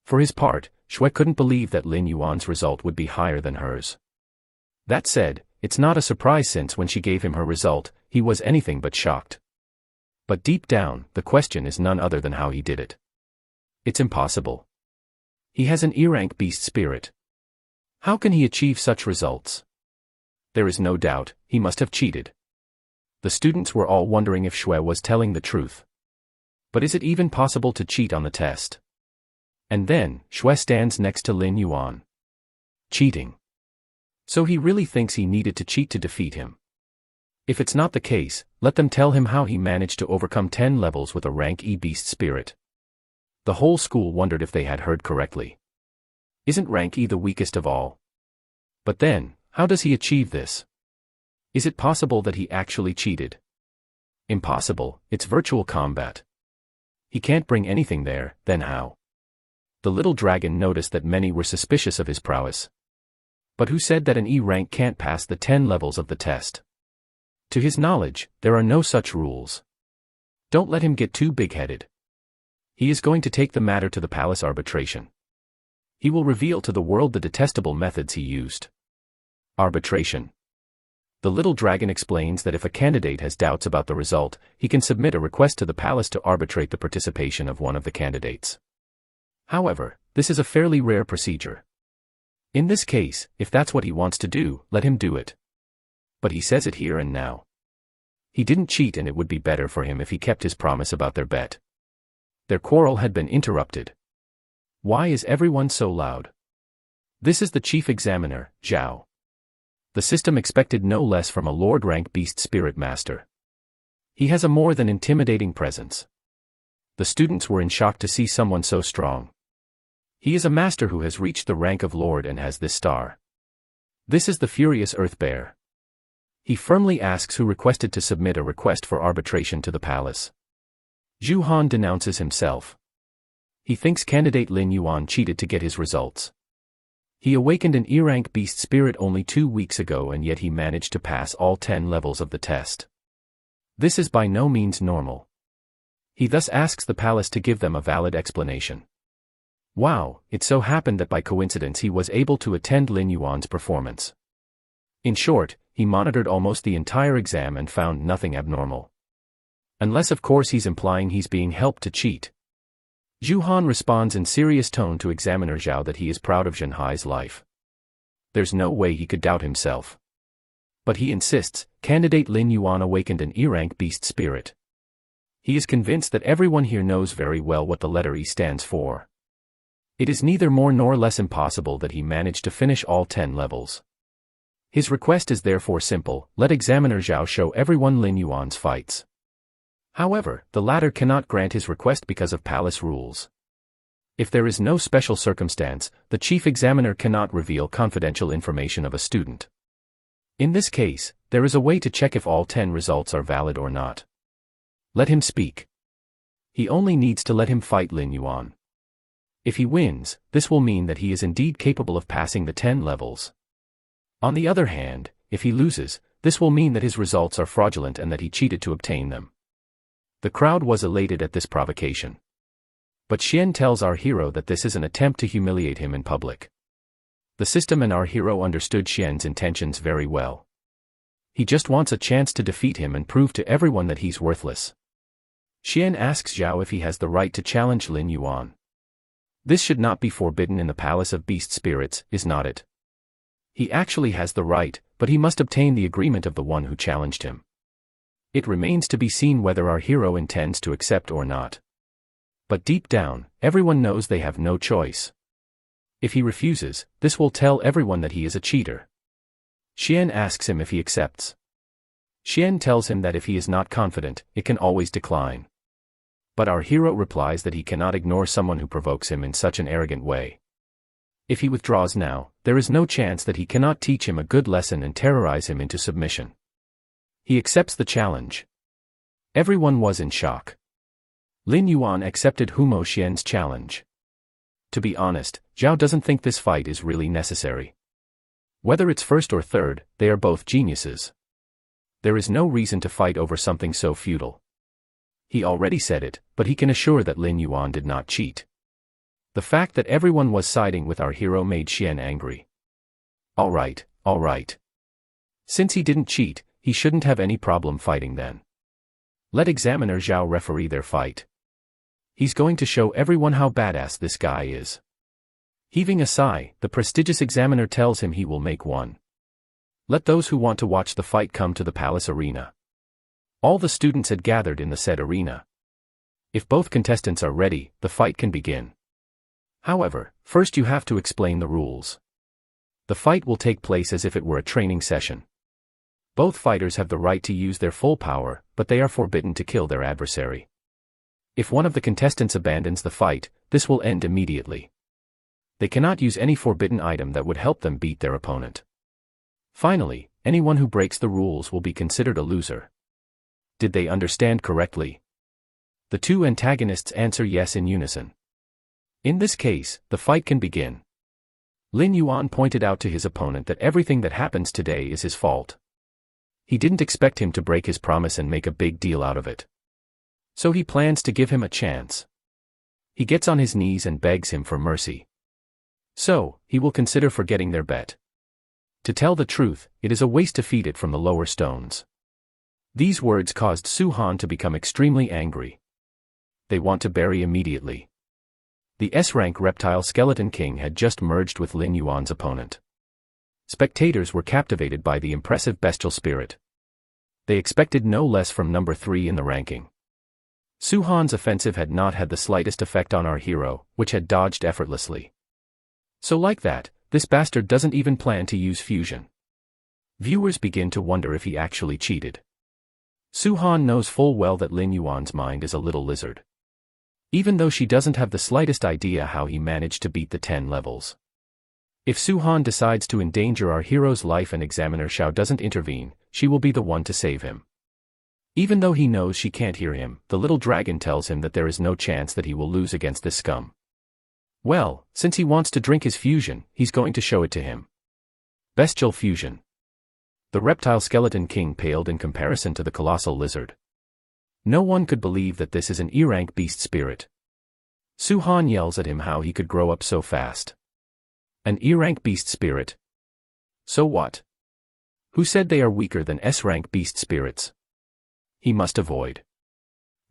For his part, Shui couldn't believe that Lin Yuan's result would be higher than hers. That said, it's not a surprise since when she gave him her result, he was anything but shocked. But deep down, the question is none other than how he did it. It's impossible. He has an E-rank beast spirit. How can he achieve such results? There is no doubt, he must have cheated. The students were all wondering if Shui was telling the truth. But is it even possible to cheat on the test? And then, Shui stands next to Lin Yuan. Cheating. So he really thinks he needed to cheat to defeat him. If it's not the case, let them tell him how he managed to overcome 10 levels with a rank E beast spirit. The whole school wondered if they had heard correctly. Isn't rank E the weakest of all? But then, how does he achieve this? Is it possible that he actually cheated? Impossible, it's virtual combat. He can't bring anything there, then how? The little dragon noticed that many were suspicious of his prowess. But who said that an E rank can't pass the 10 levels of the test? To his knowledge, there are no such rules. Don't let him get too big-headed. He is going to take the matter to the palace arbitration. He will reveal to the world the detestable methods he used. Arbitration. The little dragon explains that if a candidate has doubts about the result, he can submit a request to the palace to arbitrate the participation of one of the candidates. However, this is a fairly rare procedure. In this case, if that's what he wants to do, let him do it. But he says it here and now. He didn't cheat and it would be better for him if he kept his promise about their bet. Their quarrel had been interrupted. Why is everyone so loud? This is the chief examiner, Zhao. The system expected no less from a Lord-rank beast spirit master. He has a more than intimidating presence. The students were in shock to see someone so strong. He is a master who has reached the rank of Lord and has this star. This is the furious Earth Bear. He firmly asks who requested to submit a request for arbitration to the palace. Zhu Han denounces himself. He thinks candidate Lin Yuan cheated to get his results. He awakened an E-rank beast spirit only 2 weeks ago and yet he managed to pass all 10 levels of the test. This is by no means normal. He thus asks the palace to give them a valid explanation. Wow, it so happened that by coincidence he was able to attend Lin Yuan's performance. In short, he monitored almost the entire exam and found nothing abnormal. Unless of course he's implying he's being helped to cheat. Zhu Han responds in serious tone to Examiner Zhao that he is proud of Zhenhai's life. There's no way he could doubt himself. But he insists, candidate Lin Yuan awakened an E-rank beast spirit. He is convinced that everyone here knows very well what the letter E stands for. It is neither more nor less impossible that he managed to finish all 10 levels. His request is therefore simple: let Examiner Zhao show everyone Lin Yuan's fights. However, the latter cannot grant his request because of palace rules. If there is no special circumstance, the chief examiner cannot reveal confidential information of a student. In this case, there is a way to check if all 10 results are valid or not. Let him speak. He only needs to let him fight Lin Yuan. If he wins, this will mean that he is indeed capable of passing the 10 levels. On the other hand, if he loses, this will mean that his results are fraudulent and that he cheated to obtain them. The crowd was elated at this provocation. But Xian tells our hero that this is an attempt to humiliate him in public. The system and our hero understood Xian's intentions very well. He just wants a chance to defeat him and prove to everyone that he's worthless. Xian asks Zhao if he has the right to challenge Lin Yuan. This should not be forbidden in the Palace of Beast Spirits, is not it? He actually has the right, but he must obtain the agreement of the one who challenged him. It remains to be seen whether our hero intends to accept or not. But deep down, everyone knows they have no choice. If he refuses, this will tell everyone that he is a cheater. Xian asks him if he accepts. Xian tells him that if he is not confident, it can always decline. But our hero replies that he cannot ignore someone who provokes him in such an arrogant way. If he withdraws now, there is no chance that he cannot teach him a good lesson and terrorize him into submission. He accepts the challenge. Everyone was in shock. Lin Yuan accepted Humo Xian's challenge. To be honest, Zhao doesn't think this fight is really necessary. Whether it's first or third, they are both geniuses. There is no reason to fight over something so futile. He already said it, but he can assure that Lin Yuan did not cheat. The fact that everyone was siding with our hero made Xian angry. All right. Since he didn't cheat, he shouldn't have any problem fighting then. Let Examiner Zhao referee their fight. He's going to show everyone how badass this guy is. Heaving a sigh, the prestigious examiner tells him he will make one. Let those who want to watch the fight come to the palace arena. All the students had gathered in the said arena. If both contestants are ready, the fight can begin. However, first you have to explain the rules. The fight will take place as if it were a training session. Both fighters have the right to use their full power, but they are forbidden to kill their adversary. If one of the contestants abandons the fight, this will end immediately. They cannot use any forbidden item that would help them beat their opponent. Finally, anyone who breaks the rules will be considered a loser. Did they understand correctly? The two antagonists answer yes in unison. In this case, the fight can begin. Lin Yuan pointed out to his opponent that everything that happens today is his fault. He didn't expect him to break his promise and make a big deal out of it. So he plans to give him a chance. He gets on his knees and begs him for mercy. So, he will consider forgetting their bet. To tell the truth, it is a waste to feed it from the lower stones. These words caused Su Han to become extremely angry. They want to bury immediately. The S-Rank Reptile Skeleton King had just merged with Lin Yuan's opponent. Spectators were captivated by the impressive bestial spirit. They expected no less from number 3 in the ranking. Su Han's offensive had not had the slightest effect on our hero, which had dodged effortlessly. So like that, this bastard doesn't even plan to use fusion. Viewers begin to wonder if he actually cheated. Su Han knows full well that Lin Yuan's mind is a little lizard. Even though she doesn't have the slightest idea how he managed to beat the 10 levels. If Su Han decides to endanger our hero's life and Examiner Zhao doesn't intervene, she will be the one to save him. Even though he knows she can't hear him, the little dragon tells him that there is no chance that he will lose against this scum. Well, since he wants to drink his fusion, he's going to show it to him. Bestial fusion. The reptile skeleton king paled in comparison to the colossal lizard. No one could believe that this is an E-rank beast spirit. Su Han yells at him how he could grow up so fast. An E-rank beast spirit? So what? Who said they are weaker than S-rank beast spirits? He must avoid.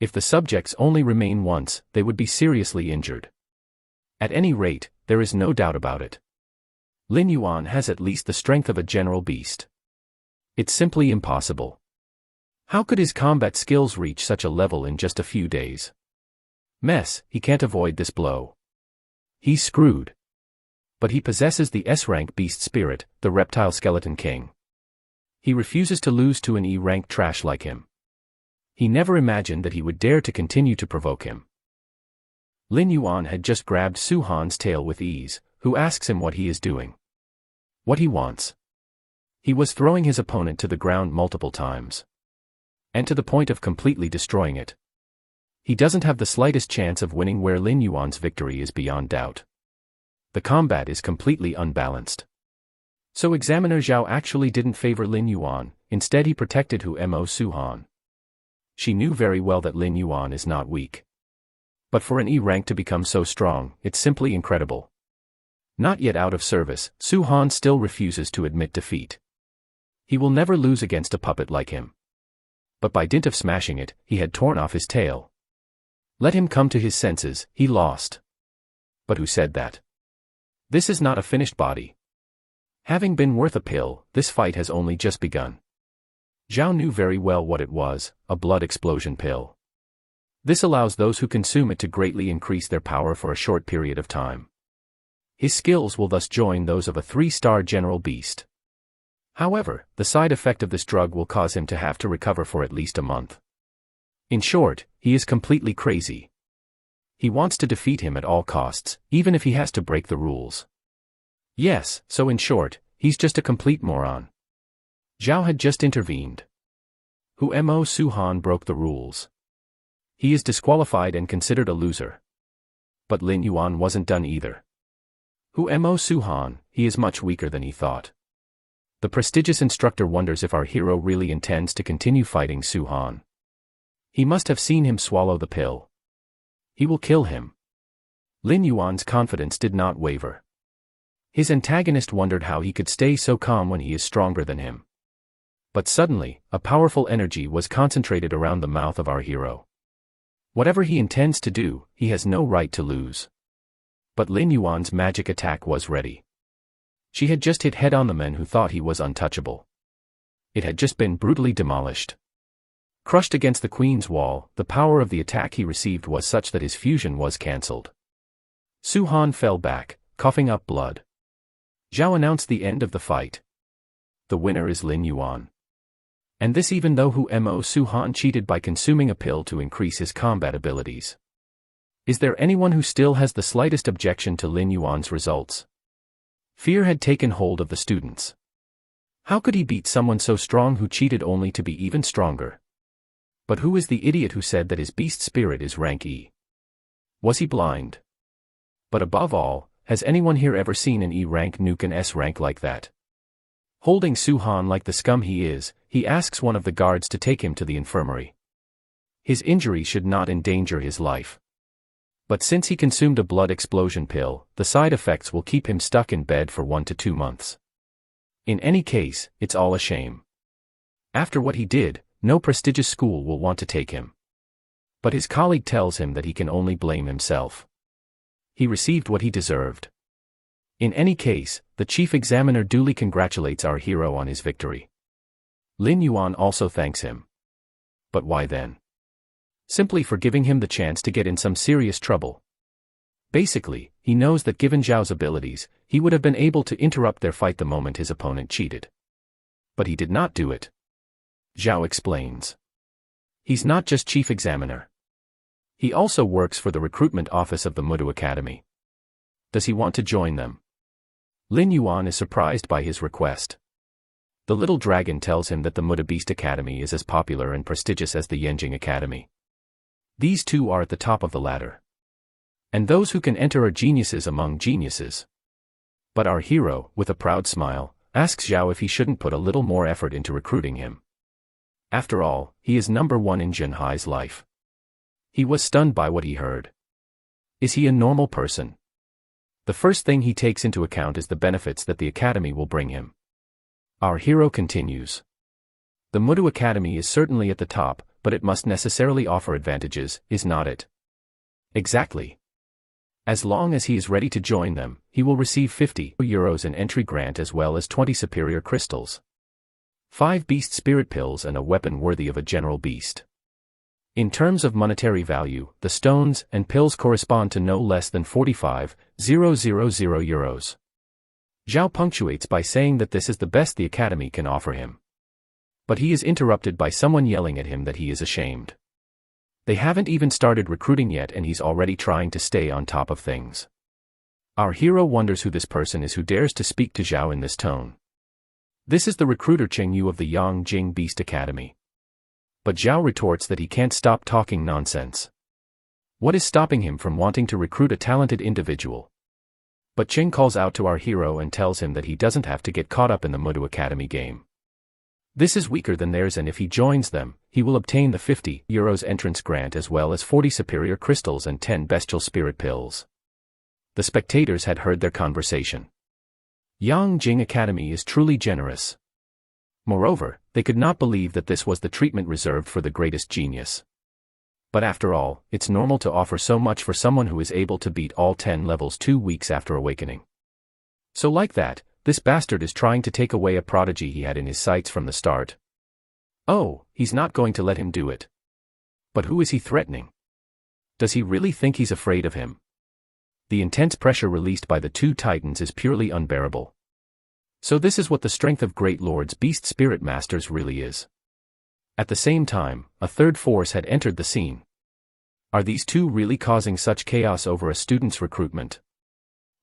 If the subjects only remain once, they would be seriously injured. At any rate, there is no doubt about it. Lin Yuan has at least the strength of a general beast. It's simply impossible. How could his combat skills reach such a level in just a few days? Mess, he can't avoid this blow. He's screwed. But he possesses the S-rank beast spirit, the reptile skeleton king. He refuses to lose to an E-rank trash like him. He never imagined that he would dare to continue to provoke him. Lin Yuan had just grabbed Su-han's tail with ease, who asks him what he is doing. What he wants. He was throwing his opponent to the ground multiple times. And to the point of completely destroying it. He doesn't have the slightest chance of winning where Lin Yuan's victory is beyond doubt. The combat is completely unbalanced. So Examiner Zhao actually didn't favor Lin Yuan, instead he protected Mo Su-han. She knew very well that Lin Yuan is not weak. But for an E-rank to become so strong, it's simply incredible. Not yet out of service, Su-han still refuses to admit defeat. He will never lose against a puppet like him. But by dint of smashing it, he had torn off his tail. Let him come to his senses, he lost. But who said that? This is not a finished body. Having been worth a pill, this fight has only just begun. Zhao knew very well what it was, a blood explosion pill. This allows those who consume it to greatly increase their power for a short period of time. His skills will thus join those of a 3-star general beast. However, the side effect of this drug will cause him to have to recover for at least a month. In short, he is completely crazy. He wants to defeat him at all costs, even if he has to break the rules. Yes, so in short, he's just a complete moron. Zhao had just intervened. Mo Su-han broke the rules. He is disqualified and considered a loser. But Lin Yuan wasn't done either. Mo Su-han, he is much weaker than he thought. The prestigious instructor wonders if our hero really intends to continue fighting Su-han. He must have seen him swallow the pill. He will kill him. Lin Yuan's confidence did not waver. His antagonist wondered how he could stay so calm when he is stronger than him. But suddenly, a powerful energy was concentrated around the mouth of our hero. Whatever he intends to do, he has no right to lose. But Lin Yuan's magic attack was ready. She had just hit head on the men who thought he was untouchable. It had just been brutally demolished. Crushed against the queen's wall, the power of the attack he received was such that his fusion was cancelled. Su-han fell back, coughing up blood. Zhao announced the end of the fight. The winner is Lin Yuan. And this even though Mo Su-han cheated by consuming a pill to increase his combat abilities. Is there anyone who still has the slightest objection to Lin Yuan's results? Fear had taken hold of the students. How could he beat someone so strong who cheated only to be even stronger? But who is the idiot who said that his beast spirit is rank E? Was he blind? But above all, has anyone here ever seen an E-rank nuke an S-rank like that? Holding Su-han like the scum he is, he asks one of the guards to take him to the infirmary. His injury should not endanger his life. But since he consumed a blood explosion pill, the side effects will keep him stuck in bed for 1 to 2 months. In any case, it's all a shame. After what he did, no prestigious school will want to take him. But his colleague tells him that he can only blame himself. He received what he deserved. In any case, the chief examiner duly congratulates our hero on his victory. Lin Yuan also thanks him. But why then? Simply for giving him the chance to get in some serious trouble. Basically, he knows that given Zhao's abilities, he would have been able to interrupt their fight the moment his opponent cheated. But he did not do it. Zhao explains. He's not just chief examiner. He also works for the recruitment office of the Mudu Academy. Does he want to join them? Lin Yuan is surprised by his request. The little dragon tells him that the Muda Beast Academy is as popular and prestigious as the Yanjing Academy. These two are at the top of the ladder. And those who can enter are geniuses among geniuses. But our hero, with a proud smile, asks Zhao if he shouldn't put a little more effort into recruiting him. After all, he is number 1 in Junhai's life. He was stunned by what he heard. Is he a normal person? The first thing he takes into account is the benefits that the academy will bring him. Our hero continues. The Mudu Academy is certainly at the top, but it must necessarily offer advantages, is not it? Exactly. As long as he is ready to join them, he will receive €50 in entry grant as well as 20 superior crystals. 5 beast spirit pills and a weapon worthy of a general beast. In terms of monetary value, the stones and pills correspond to no less than 45,000 euros. Zhao punctuates by saying that this is the best the academy can offer him. But he is interrupted by someone yelling at him that he is ashamed. They haven't even started recruiting yet and he's already trying to stay on top of things. Our hero wonders who this person is who dares to speak to Zhao in this tone. This is the recruiter Cheng Yu of the Yangjing Beast Academy. But Zhao retorts that he can't stop talking nonsense. What is stopping him from wanting to recruit a talented individual? But Cheng calls out to our hero and tells him that he doesn't have to get caught up in the Mudu Academy game. This is weaker than theirs and if he joins them, he will obtain the 50 euros entrance grant as well as 40 superior crystals and 10 bestial spirit pills. The spectators had heard their conversation. Yangjing Academy is truly generous. Moreover, they could not believe that this was the treatment reserved for the greatest genius. But after all, it's normal to offer so much for someone who is able to beat all 10 levels 2 weeks after awakening. So like that, this bastard is trying to take away a prodigy he had in his sights from the start. Oh, he's not going to let him do it. But who is he threatening? Does he really think he's afraid of him? The intense pressure released by the two titans is purely unbearable. So this is what the strength of Great Lord's Beast Spirit Masters really is. At the same time, a third force had entered the scene. Are these two really causing such chaos over a student's recruitment?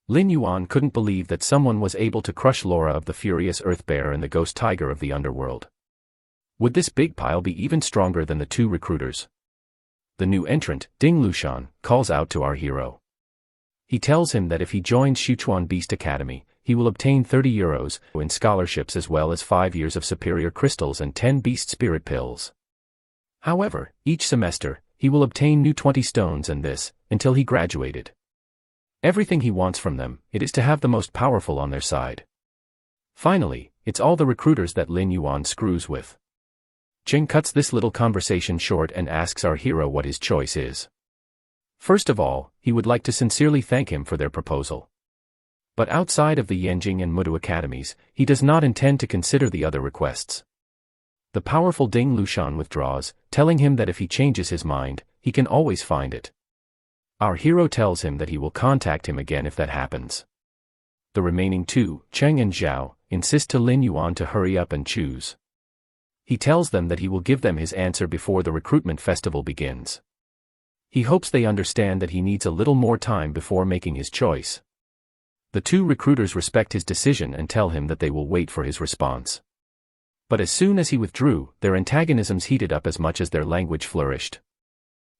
Lin Yuan couldn't believe that someone was able to crush Laura of the Furious Earth Bear and the Ghost Tiger of the Underworld. Would this big pile be even stronger than the two recruiters? The new entrant, Ding Lushan, calls out to our hero. He tells him that if he joins Sichuan Beast Academy, he will obtain 30 euros in scholarships as well as 5 years of superior crystals and 10 beast spirit pills. However, each semester, he will obtain new 20 stones and this, until he graduated. Everything he wants from them, it is to have the most powerful on their side. Finally, it's all the recruiters that Lin Yuan screws with. Cheng cuts this little conversation short and asks our hero what his choice is. First of all, he would like to sincerely thank him for their proposal. But outside of the Yangjing and Mudu academies, he does not intend to consider the other requests. The powerful Ding Lushan withdraws, telling him that if he changes his mind, he can always find it. Our hero tells him that he will contact him again if that happens. The remaining two, Cheng and Zhao, insist to Lin Yuan to hurry up and choose. He tells them that he will give them his answer before the recruitment festival begins. He hopes they understand that he needs a little more time before making his choice. The two recruiters respect his decision and tell him that they will wait for his response. But as soon as he withdrew, their antagonisms heated up as much as their language flourished.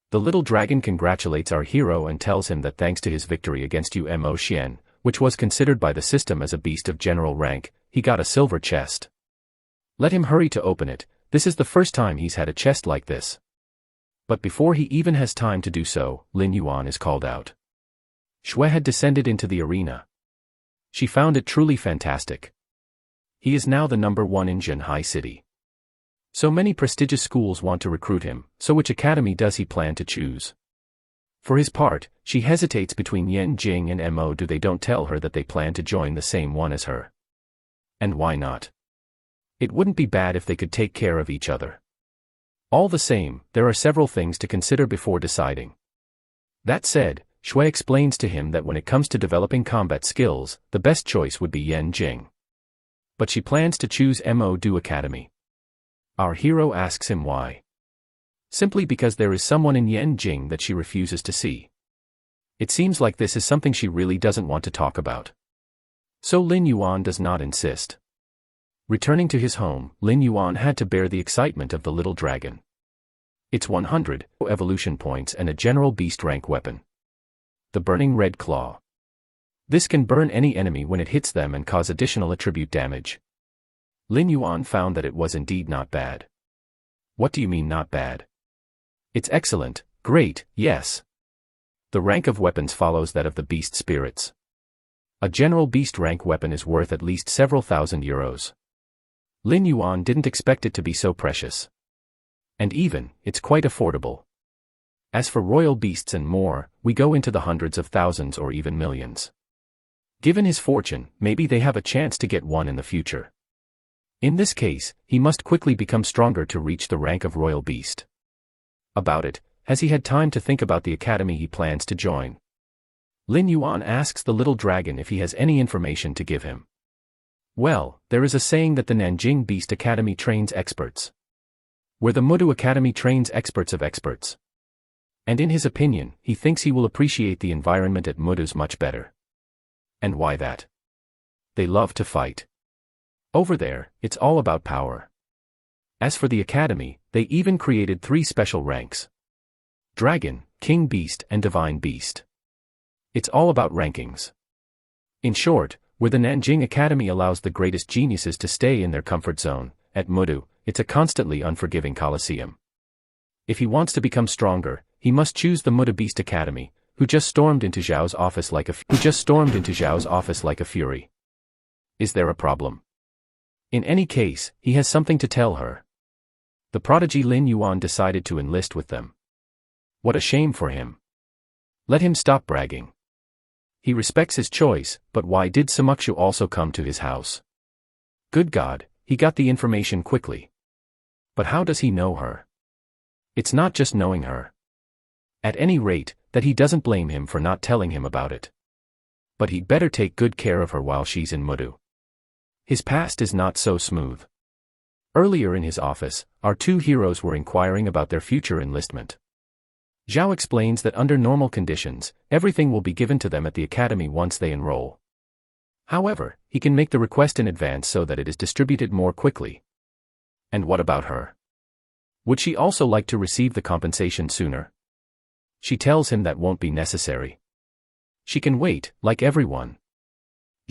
The little dragon congratulates our hero and tells him that thanks to his victory against Mo Xian, which was considered by the system as a beast of general rank, he got a silver chest. Let him hurry to open it, this is the first time he's had a chest like this. But before he even has time to do so, Lin Yuan is called out. Shui had descended into the arena. She found it truly fantastic. He is now the number 1 in Zhenhai City. So many prestigious schools want to recruit him, so which academy does he plan to choose? For his part, she hesitates between Yangjing and Mo. They don't tell her that they plan to join the same one as her. And why not? It wouldn't be bad if they could take care of each other. All the same, there are several things to consider before deciding. That said, Shui explains to him that when it comes to developing combat skills, the best choice would be Yangjing. But she plans to choose Mo Du Academy. Our hero asks him why. Simply because there is someone in Yangjing that she refuses to see. It seems like this is something she really doesn't want to talk about. So Lin Yuan does not insist. Returning to his home, Lin Yuan had to bear the excitement of the little dragon. It's 100 evolution points and a general beast rank weapon. The Burning Red Claw. This can burn any enemy when it hits them and cause additional attribute damage. Lin Yuan found that it was indeed not bad. What do you mean not bad? It's excellent, great, yes. The rank of weapons follows that of the beast spirits. A general beast rank weapon is worth at least several thousand euros. Lin Yuan didn't expect it to be so precious. And even, it's quite affordable. As for royal beasts and more, we go into the hundreds of thousands or even millions. Given his fortune, maybe they have a chance to get one in the future. In this case, he must quickly become stronger to reach the rank of royal beast. About it, has he had time to think about the academy he plans to join? Lin Yuan asks the little dragon if he has any information to give him. Well, there is a saying that the Nanjing Beast Academy trains experts, where the Mudu Academy trains experts of experts. And in his opinion, he thinks he will appreciate the environment at Mudu's much better. And why that? They love to fight. Over there, it's all about power. As for the academy, they even created 3 special ranks: Dragon, King Beast and Divine Beast. It's all about rankings. In short, where the Nanjing Academy allows the greatest geniuses to stay in their comfort zone, at Mudu, it's a constantly unforgiving coliseum. If he wants to become stronger, he must choose the Mudu Beast Academy, who just stormed into Zhao's office like a fury. Is there a problem? In any case, he has something to tell her. The prodigy Lin Yuan decided to enlist with them. What a shame for him. Let him stop bragging. He respects his choice, but why did Samukshu also come to his house? Good God, he got the information quickly. But how does he know her? It's not just knowing her. At any rate, that he doesn't blame him for not telling him about it. But he'd better take good care of her while she's in Mudu. His past is not so smooth. Earlier in his office, our 2 heroes were inquiring about their future enlistment. Zhao explains that under normal conditions, everything will be given to them at the academy once they enroll. However, he can make the request in advance so that it is distributed more quickly. And what about her? Would she also like to receive the compensation sooner? She tells him that won't be necessary. She can wait, like everyone.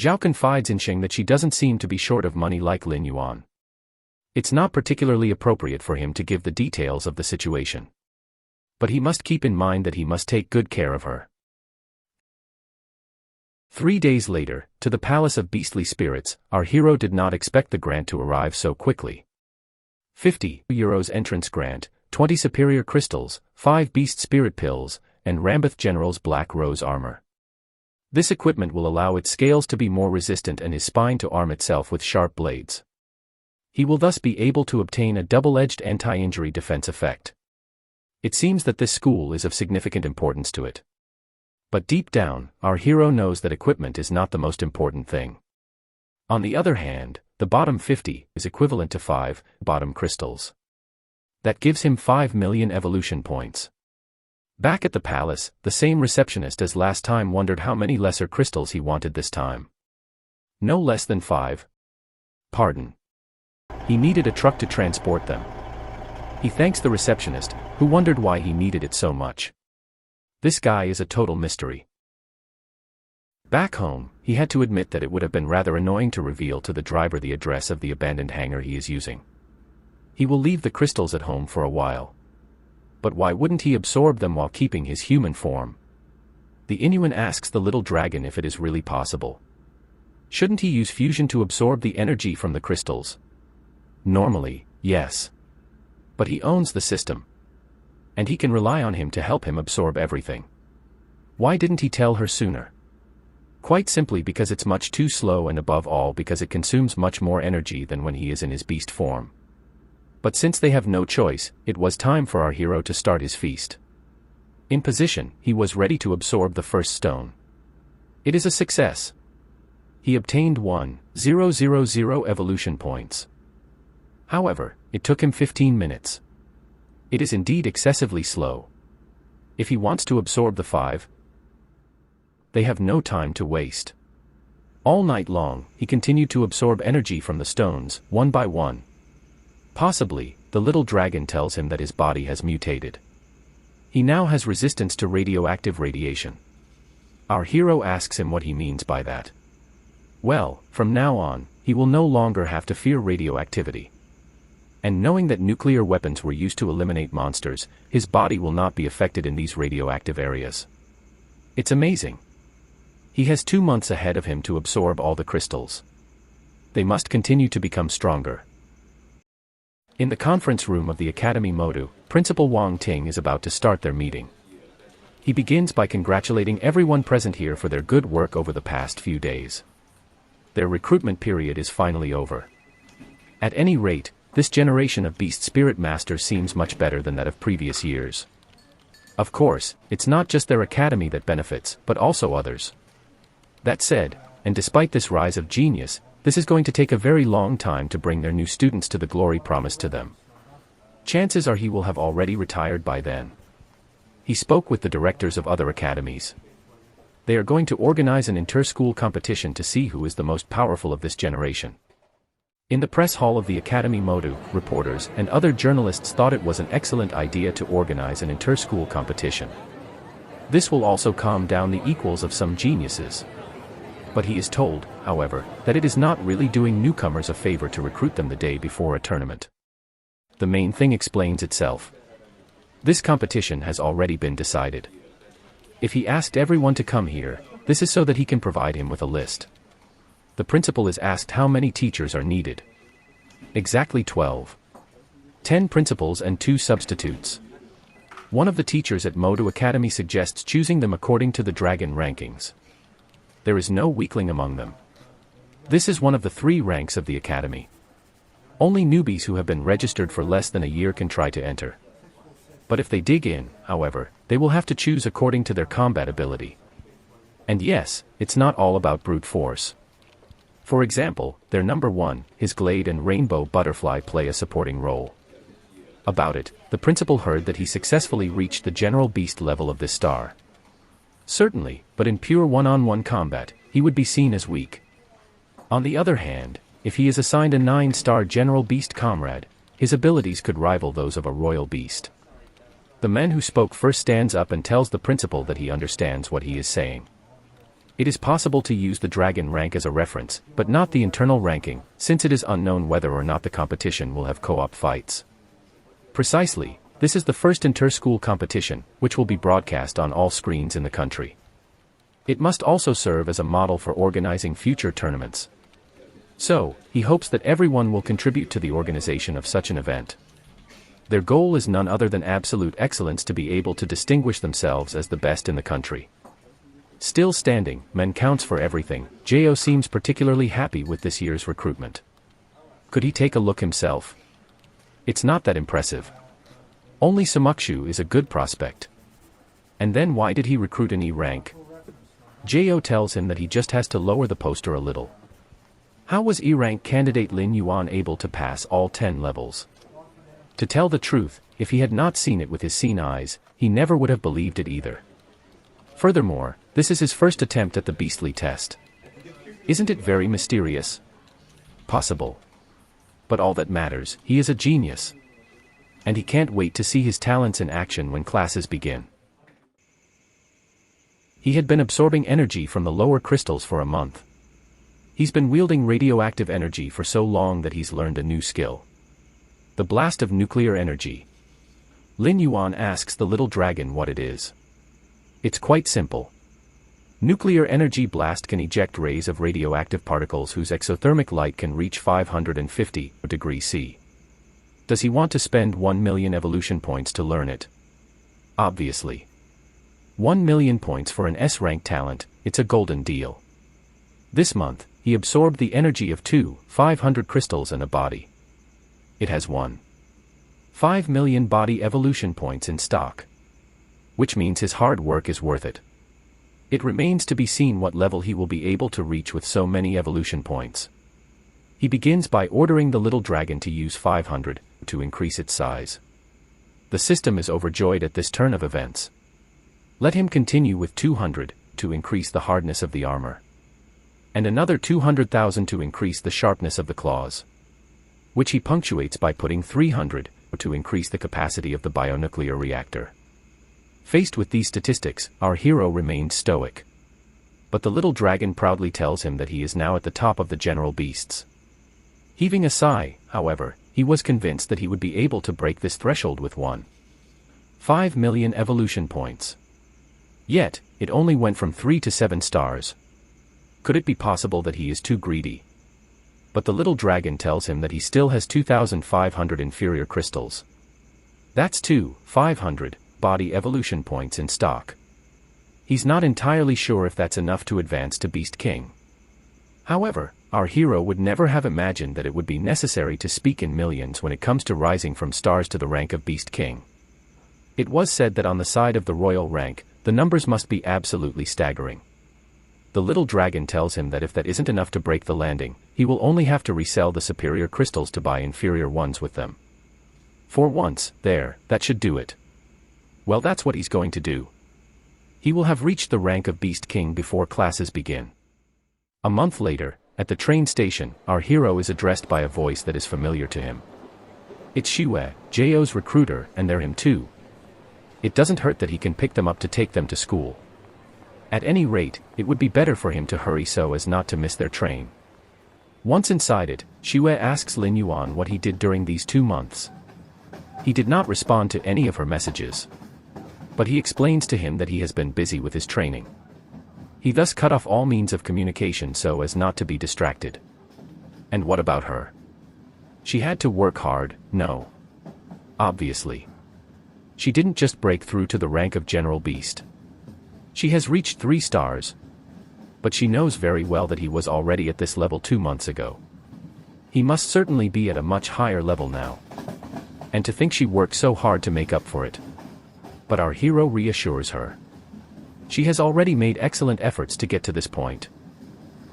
Zhao confides in Sheng that she doesn't seem to be short of money like Lin Yuan. It's not particularly appropriate for him to give the details of the situation. But he must keep in mind that he must take good care of her. 3 days later, to the Palace of Beastly Spirits, our hero did not expect the grant to arrive so quickly. €50 entrance grant, 20 superior crystals, 5 beast spirit pills, and Rambeth General's black rose armor. This equipment will allow its scales to be more resistant and his spine to arm itself with sharp blades. He will thus be able to obtain a double-edged anti-injury defense effect. It seems that this school is of significant importance to it. But deep down, our hero knows that equipment is not the most important thing. On the other hand, the bottom 50 is equivalent to 5 bottom crystals. That gives him 5 million evolution points. Back at the palace, the same receptionist as last time wondered how many lesser crystals he wanted this time. No less than 5. Pardon. He needed a truck to transport them. He thanks the receptionist, who wondered why he needed it so much. This guy is a total mystery. Back home, he had to admit that it would have been rather annoying to reveal to the driver the address of the abandoned hangar he is using. He will leave the crystals at home for a while. But why wouldn't he absorb them while keeping his human form? The Inuan asks the little dragon if it is really possible. Shouldn't he use fusion to absorb the energy from the crystals? Normally, yes. But he owns the system. And he can rely on him to help him absorb everything. Why didn't he tell her sooner? Quite simply because it's much too slow, and above all because it consumes much more energy than when he is in his beast form. But since they have no choice, it was time for our hero to start his feast. In position, he was ready to absorb the first stone. It is a success. He obtained 1,000 evolution points. However, it took him 15 minutes. It is indeed excessively slow. If he wants to absorb the 5, they have no time to waste. All night long, he continued to absorb energy from the stones, one by one. Possibly, the little dragon tells him that his body has mutated. He now has resistance to radioactive radiation. Our hero asks him what he means by that. Well, from now on, he will no longer have to fear radioactivity. And knowing that nuclear weapons were used to eliminate monsters, his body will not be affected in these radioactive areas. It's amazing. He has 2 months ahead of him to absorb all the crystals. They must continue to become stronger. In the conference room of the Academy Modu, Principal Wang Ting is about to start their meeting. He begins by congratulating everyone present here for their good work over the past few days. Their recruitment period is finally over. At any rate, this generation of Beast Spirit Masters seems much better than that of previous years. Of course, it's not just their academy that benefits, but also others. That said, and despite this rise of genius, this is going to take a very long time to bring their new students to the glory promised to them. Chances are he will have already retired by then. He spoke with the directors of other academies. They are going to organize an inter-school competition to see who is the most powerful of this generation. In the press hall of the Academy Modu, reporters and other journalists thought it was an excellent idea to organize an inter-school competition. This will also calm down the equals of some geniuses. But he is told, however, that it is not really doing newcomers a favor to recruit them the day before a tournament. The main thing explains itself. This competition has already been decided. If he asked everyone to come here, this is so that he can provide him with a list. The principal is asked how many teachers are needed. Exactly 12. 10 principals and 2 substitutes. One of the teachers at Modu Academy suggests choosing them according to the dragon rankings. There is no weakling among them. This is one of the 3 ranks of the academy. Only newbies who have been registered for less than a year can try to enter. But if they dig in, however, they will have to choose according to their combat ability. And yes, it's not all about brute force. For example, their number 1, his Glade and Rainbow Butterfly play a supporting role. About it, the principal heard that he successfully reached the general beast level of this star. Certainly, but in pure one-on-one combat, he would be seen as weak. On the other hand, if he is assigned a 9-star general beast comrade, his abilities could rival those of a royal beast. The man who spoke first stands up and tells the principal that he understands what he is saying. It is possible to use the dragon rank as a reference, but not the internal ranking, since it is unknown whether or not the competition will have co-op fights. Precisely, this is the first inter-school competition, which will be broadcast on all screens in the country. It must also serve as a model for organizing future tournaments. So, he hopes that everyone will contribute to the organization of such an event. Their goal is none other than absolute excellence, to be able to distinguish themselves as the best in the country. Still standing, men counts for everything. Jo seems particularly happy with this year's recruitment. Could he take a look himself? It's not that impressive. Only Samukshu is a good prospect. And then why did he recruit an E rank? Jo tells him that he just has to lower the poster a little. How was E rank candidate Lin Yuan able to pass all 10 levels? To tell the truth, if he had not seen it with his seen eyes, he never would have believed it either. Furthermore, this is his first attempt at the beastly test. Isn't it very mysterious? Possible. But all that matters, he is a genius. And he can't wait to see his talents in action when classes begin. He had been absorbing energy from the lower crystals for a month. He's been wielding radioactive energy for so long that he's learned a new skill. The blast of nuclear energy. Lin Yuan asks the little dragon what it is. It's quite simple. Nuclear energy blast can eject rays of radioactive particles whose exothermic light can reach 550 degrees C. Does he want to spend 1 million evolution points to learn it? Obviously. 1 million points for an S-rank talent, it's a golden deal. This month, he absorbed the energy of 500 crystals and a body. It has 5 million body evolution points in stock. Which means his hard work is worth it. It remains to be seen what level he will be able to reach with so many evolution points. He begins by ordering the little dragon to use 500, to increase its size. The system is overjoyed at this turn of events. Let him continue with 200, to increase the hardness of the armor. And another 200,000 to increase the sharpness of the claws. Which he punctuates by putting 300, to increase the capacity of the bionuclear reactor. Faced with these statistics, our hero remained stoic. But the little dragon proudly tells him that he is now at the top of the general beasts. Heaving a sigh, however, he was convinced that he would be able to break this threshold with 5 million evolution points. Yet, it only went from 3 to 7 stars. Could it be possible that he is too greedy? But the little dragon tells him that he still has 2,500 inferior crystals. That's 500 body evolution points in stock. He's not entirely sure if that's enough to advance to Beast King. However, Our hero would never have imagined that it would be necessary to speak in millions when it comes to rising from stars to the rank of Beast King. It was said that on the side of the royal rank, the numbers must be absolutely staggering. The little dragon tells him that if that isn't enough to break the landing, he will only have to resell the superior crystals to buy inferior ones with them. For once, that should do it. Well, that's what he's going to do. He will have reached the rank of Beast King before classes begin. A month later, at the train station, our hero is addressed by a voice that is familiar to him. It's Shue, Jo's recruiter, and they're him too. It doesn't hurt that he can pick them up to take them to school. At any rate, it would be better for him to hurry so as not to miss their train. Once inside it, Shue asks Lin Yuan what he did during these 2 months. He did not respond to any of her messages. But he explains to him that he has been busy with his training. He thus cut off all means of communication so as not to be distracted. And what about her? She had to work hard, no. Obviously. She didn't just break through to the rank of General Beast. She has reached 3 stars. But she knows very well that he was already at this level 2 months ago. He must certainly be at a much higher level now. And to think she worked so hard to make up for it. But our hero reassures her. She has already made excellent efforts to get to this point.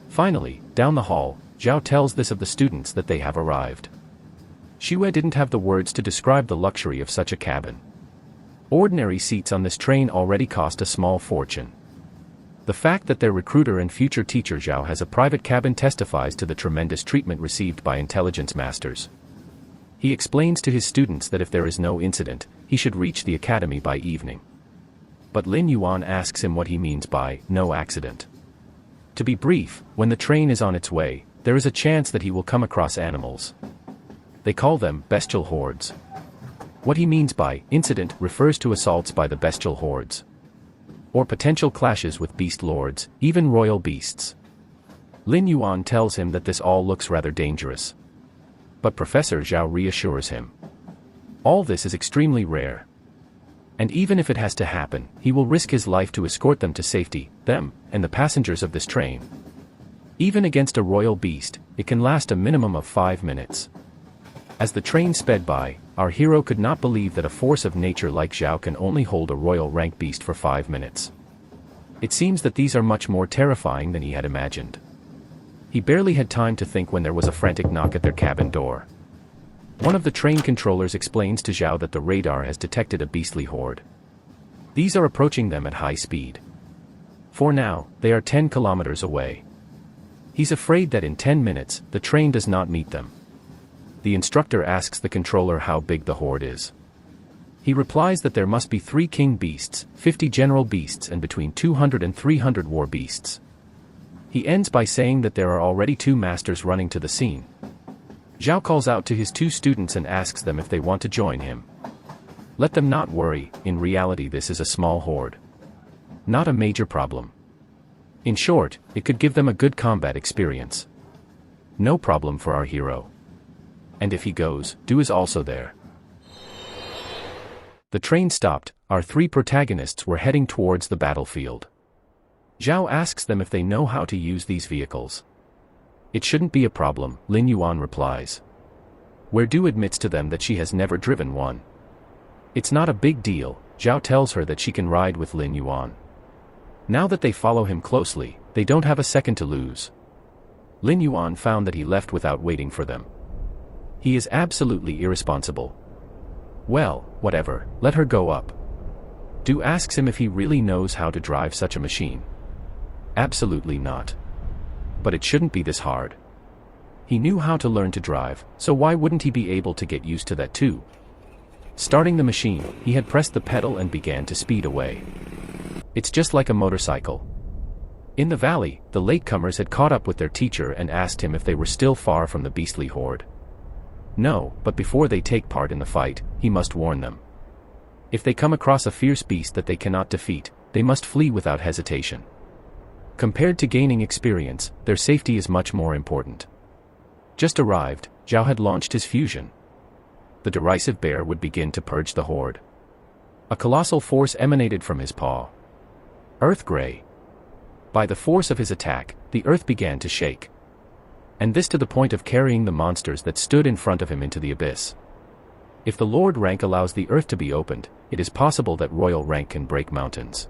Finally, down the hall, Zhao tells this of the students that they have arrived. Shue didn't have the words to describe the luxury of such a cabin. Ordinary seats on this train already cost a small fortune. The fact that their recruiter and future teacher Zhao has a private cabin testifies to the tremendous treatment received by intelligence masters. He explains to his students that if there is no incident, he should reach the academy by evening. But Lin Yuan asks him what he means by no accident. To be brief, when the train is on its way, there is a chance that he will come across animals. They call them bestial hordes. What he means by incident refers to assaults by the bestial hordes. Or potential clashes with beast lords, even royal beasts. Lin Yuan tells him that this all looks rather dangerous. But Professor Zhao reassures him. All this is extremely rare. And even if it has to happen, he will risk his life to escort them to safety, them, and the passengers of this train. Even against a royal beast, it can last a minimum of 5 minutes. As the train sped by, our hero could not believe that a force of nature like Zhao can only hold a royal rank beast for 5 minutes. It seems that these are much more terrifying than he had imagined. He barely had time to think when there was a frantic knock at their cabin door. One of the train controllers explains to Zhao that the radar has detected a beastly horde. These are approaching them at high speed. For now, they are 10 kilometers away. He's afraid that in 10 minutes, the train does not meet them. The instructor asks the controller how big the horde is. He replies that there must be 3 king beasts, 50 general beasts and between 200 and 300 war beasts. He ends by saying that there are already 2 masters running to the scene. Zhao calls out to his 2 students and asks them if they want to join him. Let them not worry, in reality this is a small horde. Not a major problem. In short, it could give them a good combat experience. No problem for our hero. And if he goes, Du is also there. The train stopped, our 3 protagonists were heading towards the battlefield. Zhao asks them if they know how to use these vehicles. It shouldn't be a problem, Lin Yuan replies. Where Du admits to them that she has never driven one. It's not a big deal, Zhao tells her that she can ride with Lin Yuan. Now that they follow him closely, they don't have a second to lose. Lin Yuan found that he left without waiting for them. He is absolutely irresponsible. Well, whatever, let her go up. Du asks him if he really knows how to drive such a machine. Absolutely not. But it shouldn't be this hard. He knew how to learn to drive, so why wouldn't he be able to get used to that too? Starting the machine, he had pressed the pedal and began to speed away. It's just like a motorcycle. In the valley, the latecomers had caught up with their teacher and asked him if they were still far from the beastly horde. No, but before they take part in the fight, he must warn them. If they come across a fierce beast that they cannot defeat, they must flee without hesitation. Compared to gaining experience, their safety is much more important. Just arrived, Zhao had launched his fusion. The derisive bear would begin to purge the horde. A colossal force emanated from his paw. Earth Grey. By the force of his attack, the earth began to shake. And this to the point of carrying the monsters that stood in front of him into the abyss. If the Lord rank allows the earth to be opened, it is possible that royal rank can break mountains.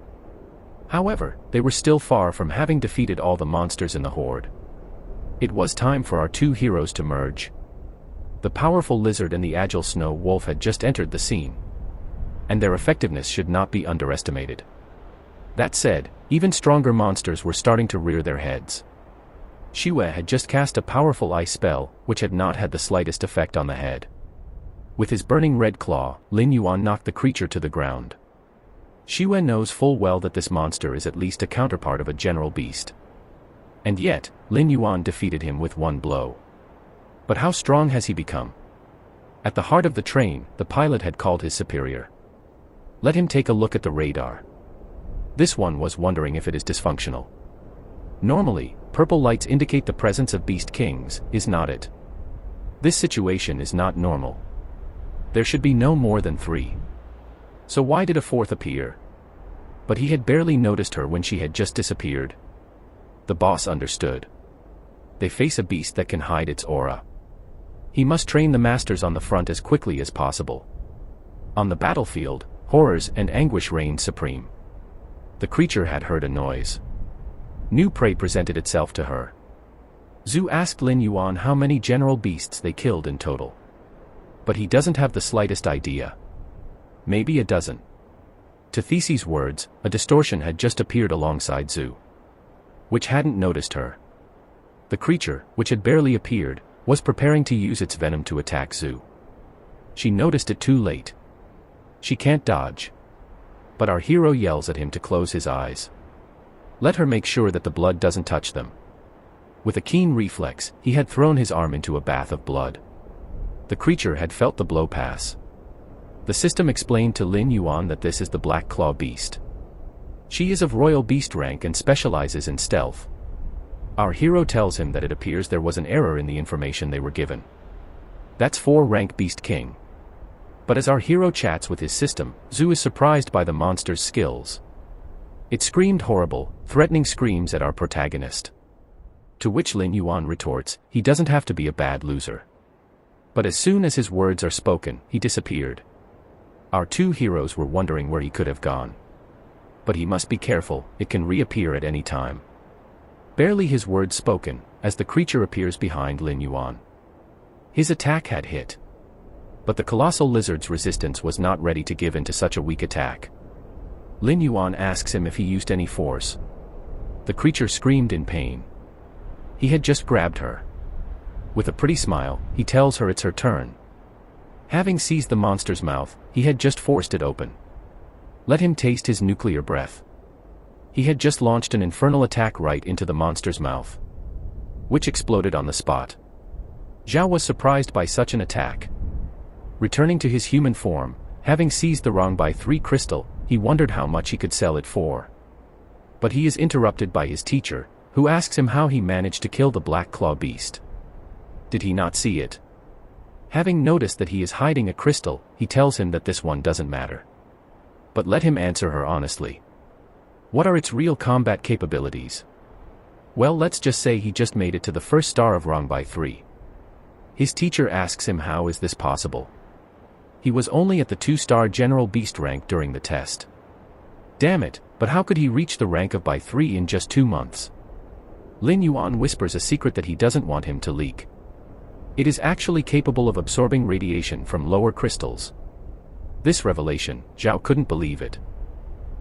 However, they were still far from having defeated all the monsters in the horde. It was time for our two heroes to merge. The powerful lizard and the agile snow wolf had just entered the scene. And their effectiveness should not be underestimated. That said, even stronger monsters were starting to rear their heads. Shue had just cast a powerful ice spell, which had not had the slightest effect on the head. With his burning red claw, Lin Yuan knocked the creature to the ground. Shue knows full well that this monster is at least a counterpart of a general beast. And yet, Lin Yuan defeated him with one blow. But how strong has he become? At the heart of the train, the pilot had called his superior. Let him take a look at the radar. This one was wondering if it is dysfunctional. Normally, purple lights indicate the presence of beast kings, is not it? This situation is not normal. There should be no more than 3. So why did a 4th appear? But he had barely noticed her when she had just disappeared. The boss understood. They face a beast that can hide its aura. He must train the masters on the front as quickly as possible. On the battlefield, horrors and anguish reigned supreme. The creature had heard a noise. New prey presented itself to her. Zhu asked Lin Yuan how many general beasts they killed in total. But he doesn't have the slightest idea. Maybe a dozen. To These's words, a distortion had just appeared alongside Zhu, which hadn't noticed her. The creature, which had barely appeared, was preparing to use its venom to attack Zhu. She noticed it too late. She can't dodge. But our hero yells at him to close his eyes. Let her make sure that the blood doesn't touch them. With a keen reflex, he had thrown his arm into a bath of blood. The creature had felt the blow pass. The system explained to Lin Yuan that this is the Black Claw beast. She is of royal beast rank and specializes in stealth. Our hero tells him that it appears there was an error in the information they were given. That's 4 rank beast king. But as our hero chats with his system, Zhu is surprised by the monster's skills. It screamed horrible, threatening screams at our protagonist. To which Lin Yuan retorts, he doesn't have to be a bad loser. But as soon as his words are spoken, he disappeared. Our two heroes were wondering where he could have gone. But he must be careful, it can reappear at any time. Barely his words spoken, as the creature appears behind Lin Yuan. His attack had hit. But the colossal lizard's resistance was not ready to give in to such a weak attack. Lin Yuan asks him if he used any force. The creature screamed in pain. He had just grabbed her. With a pretty smile, he tells her it's her turn. Having seized the monster's mouth, he had just forced it open. Let him taste his nuclear breath. He had just launched an infernal attack right into the monster's mouth, which exploded on the spot. Zhao was surprised by such an attack. Returning to his human form, having seized the Rong by 3 crystal, he wondered how much he could sell it for. But he is interrupted by his teacher, who asks him how he managed to kill the Black Claw beast. Did he not see it? Having noticed that he is hiding a crystal, he tells him that this one doesn't matter. But let him answer her honestly. What are its real combat capabilities? Well, let's just say he just made it to the first star of Rong by 3. His teacher asks him how is this possible. He was only at the 2-star general beast rank during the test. Damn it, but how could he reach the rank of by 3 in just 2 months? Lin Yuan whispers a secret that he doesn't want him to leak. It is actually capable of absorbing radiation from lower crystals. This revelation, Zhao couldn't believe it.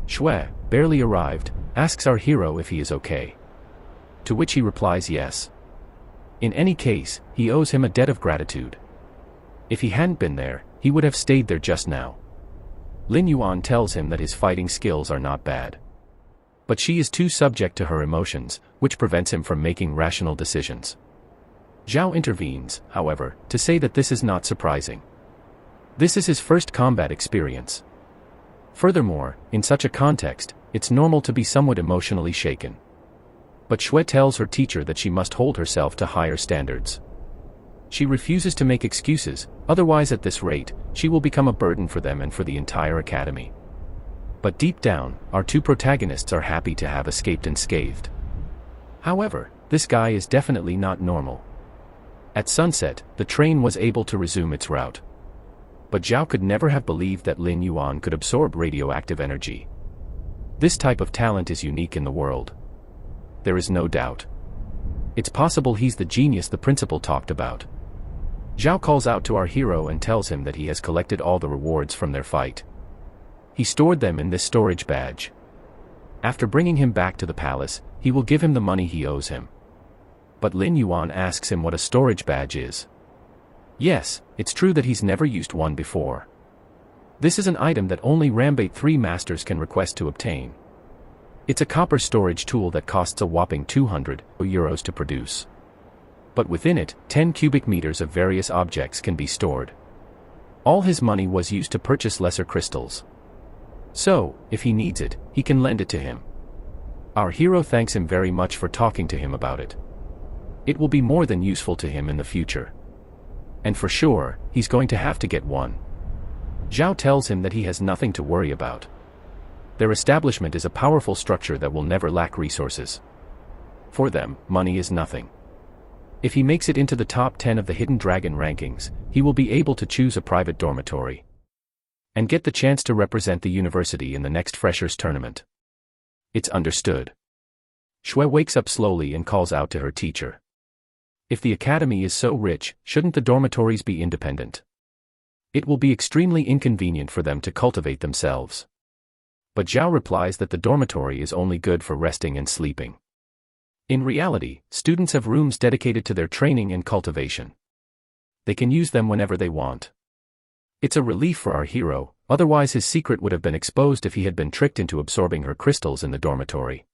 Shui, barely arrived, asks our hero if he is okay. To which he replies yes. In any case, he owes him a debt of gratitude. If he hadn't been there, he would have stayed there just now. Lin Yuan tells him that his fighting skills are not bad. But she is too subject to her emotions, which prevents him from making rational decisions. Zhao intervenes, however, to say that this is not surprising. This is his first combat experience. Furthermore, in such a context, it's normal to be somewhat emotionally shaken. But Shui tells her teacher that she must hold herself to higher standards. She refuses to make excuses, otherwise at this rate, she will become a burden for them and for the entire academy. But deep down, our two protagonists are happy to have escaped unscathed. However, this guy is definitely not normal. At sunset, the train was able to resume its route. But Zhao could never have believed that Lin Yuan could absorb radioactive energy. This type of talent is unique in the world. There is no doubt. It's possible he's the genius the principal talked about. Zhao calls out to our hero and tells him that he has collected all the rewards from their fight. He stored them in this storage badge. After bringing him back to the palace, he will give him the money he owes him. But Lin Yuan asks him what a storage badge is. Yes, it's true that he's never used one before. This is an item that only Rambate 3 masters can request to obtain. It's a copper storage tool that costs a whopping 200 euros to produce. But within it, 10 cubic meters of various objects can be stored. All his money was used to purchase lesser crystals. So, if he needs it, he can lend it to him. Our hero thanks him very much for talking to him about it. It will be more than useful to him in the future. And for sure, he's going to have to get one. Zhao tells him that he has nothing to worry about. Their establishment is a powerful structure that will never lack resources. For them, money is nothing. If he makes it into the top 10 of the Hidden Dragon rankings, he will be able to choose a private dormitory and get the chance to represent the university in the next Freshers tournament. It's understood. Shui wakes up slowly and calls out to her teacher. If the academy is so rich, shouldn't the dormitories be independent? It will be extremely inconvenient for them to cultivate themselves. But Zhao replies that the dormitory is only good for resting and sleeping. In reality, students have rooms dedicated to their training and cultivation. They can use them whenever they want. It's a relief for our hero, otherwise his secret would have been exposed if he had been tricked into absorbing her crystals in the dormitory.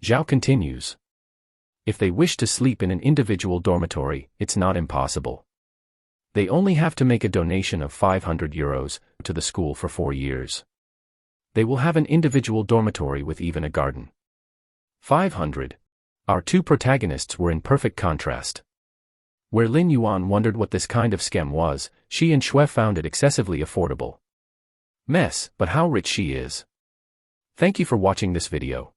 Zhao continues. If they wish to sleep in an individual dormitory, it's not impossible. They only have to make a donation of 500 euros to the school for 4 years. They will have an individual dormitory with even a garden. 500. Our two protagonists were in perfect contrast. Where Lin Yuan wondered what this kind of scam was, she and Shui found it excessively affordable. Mess, but how rich she is. Thank you for watching this video.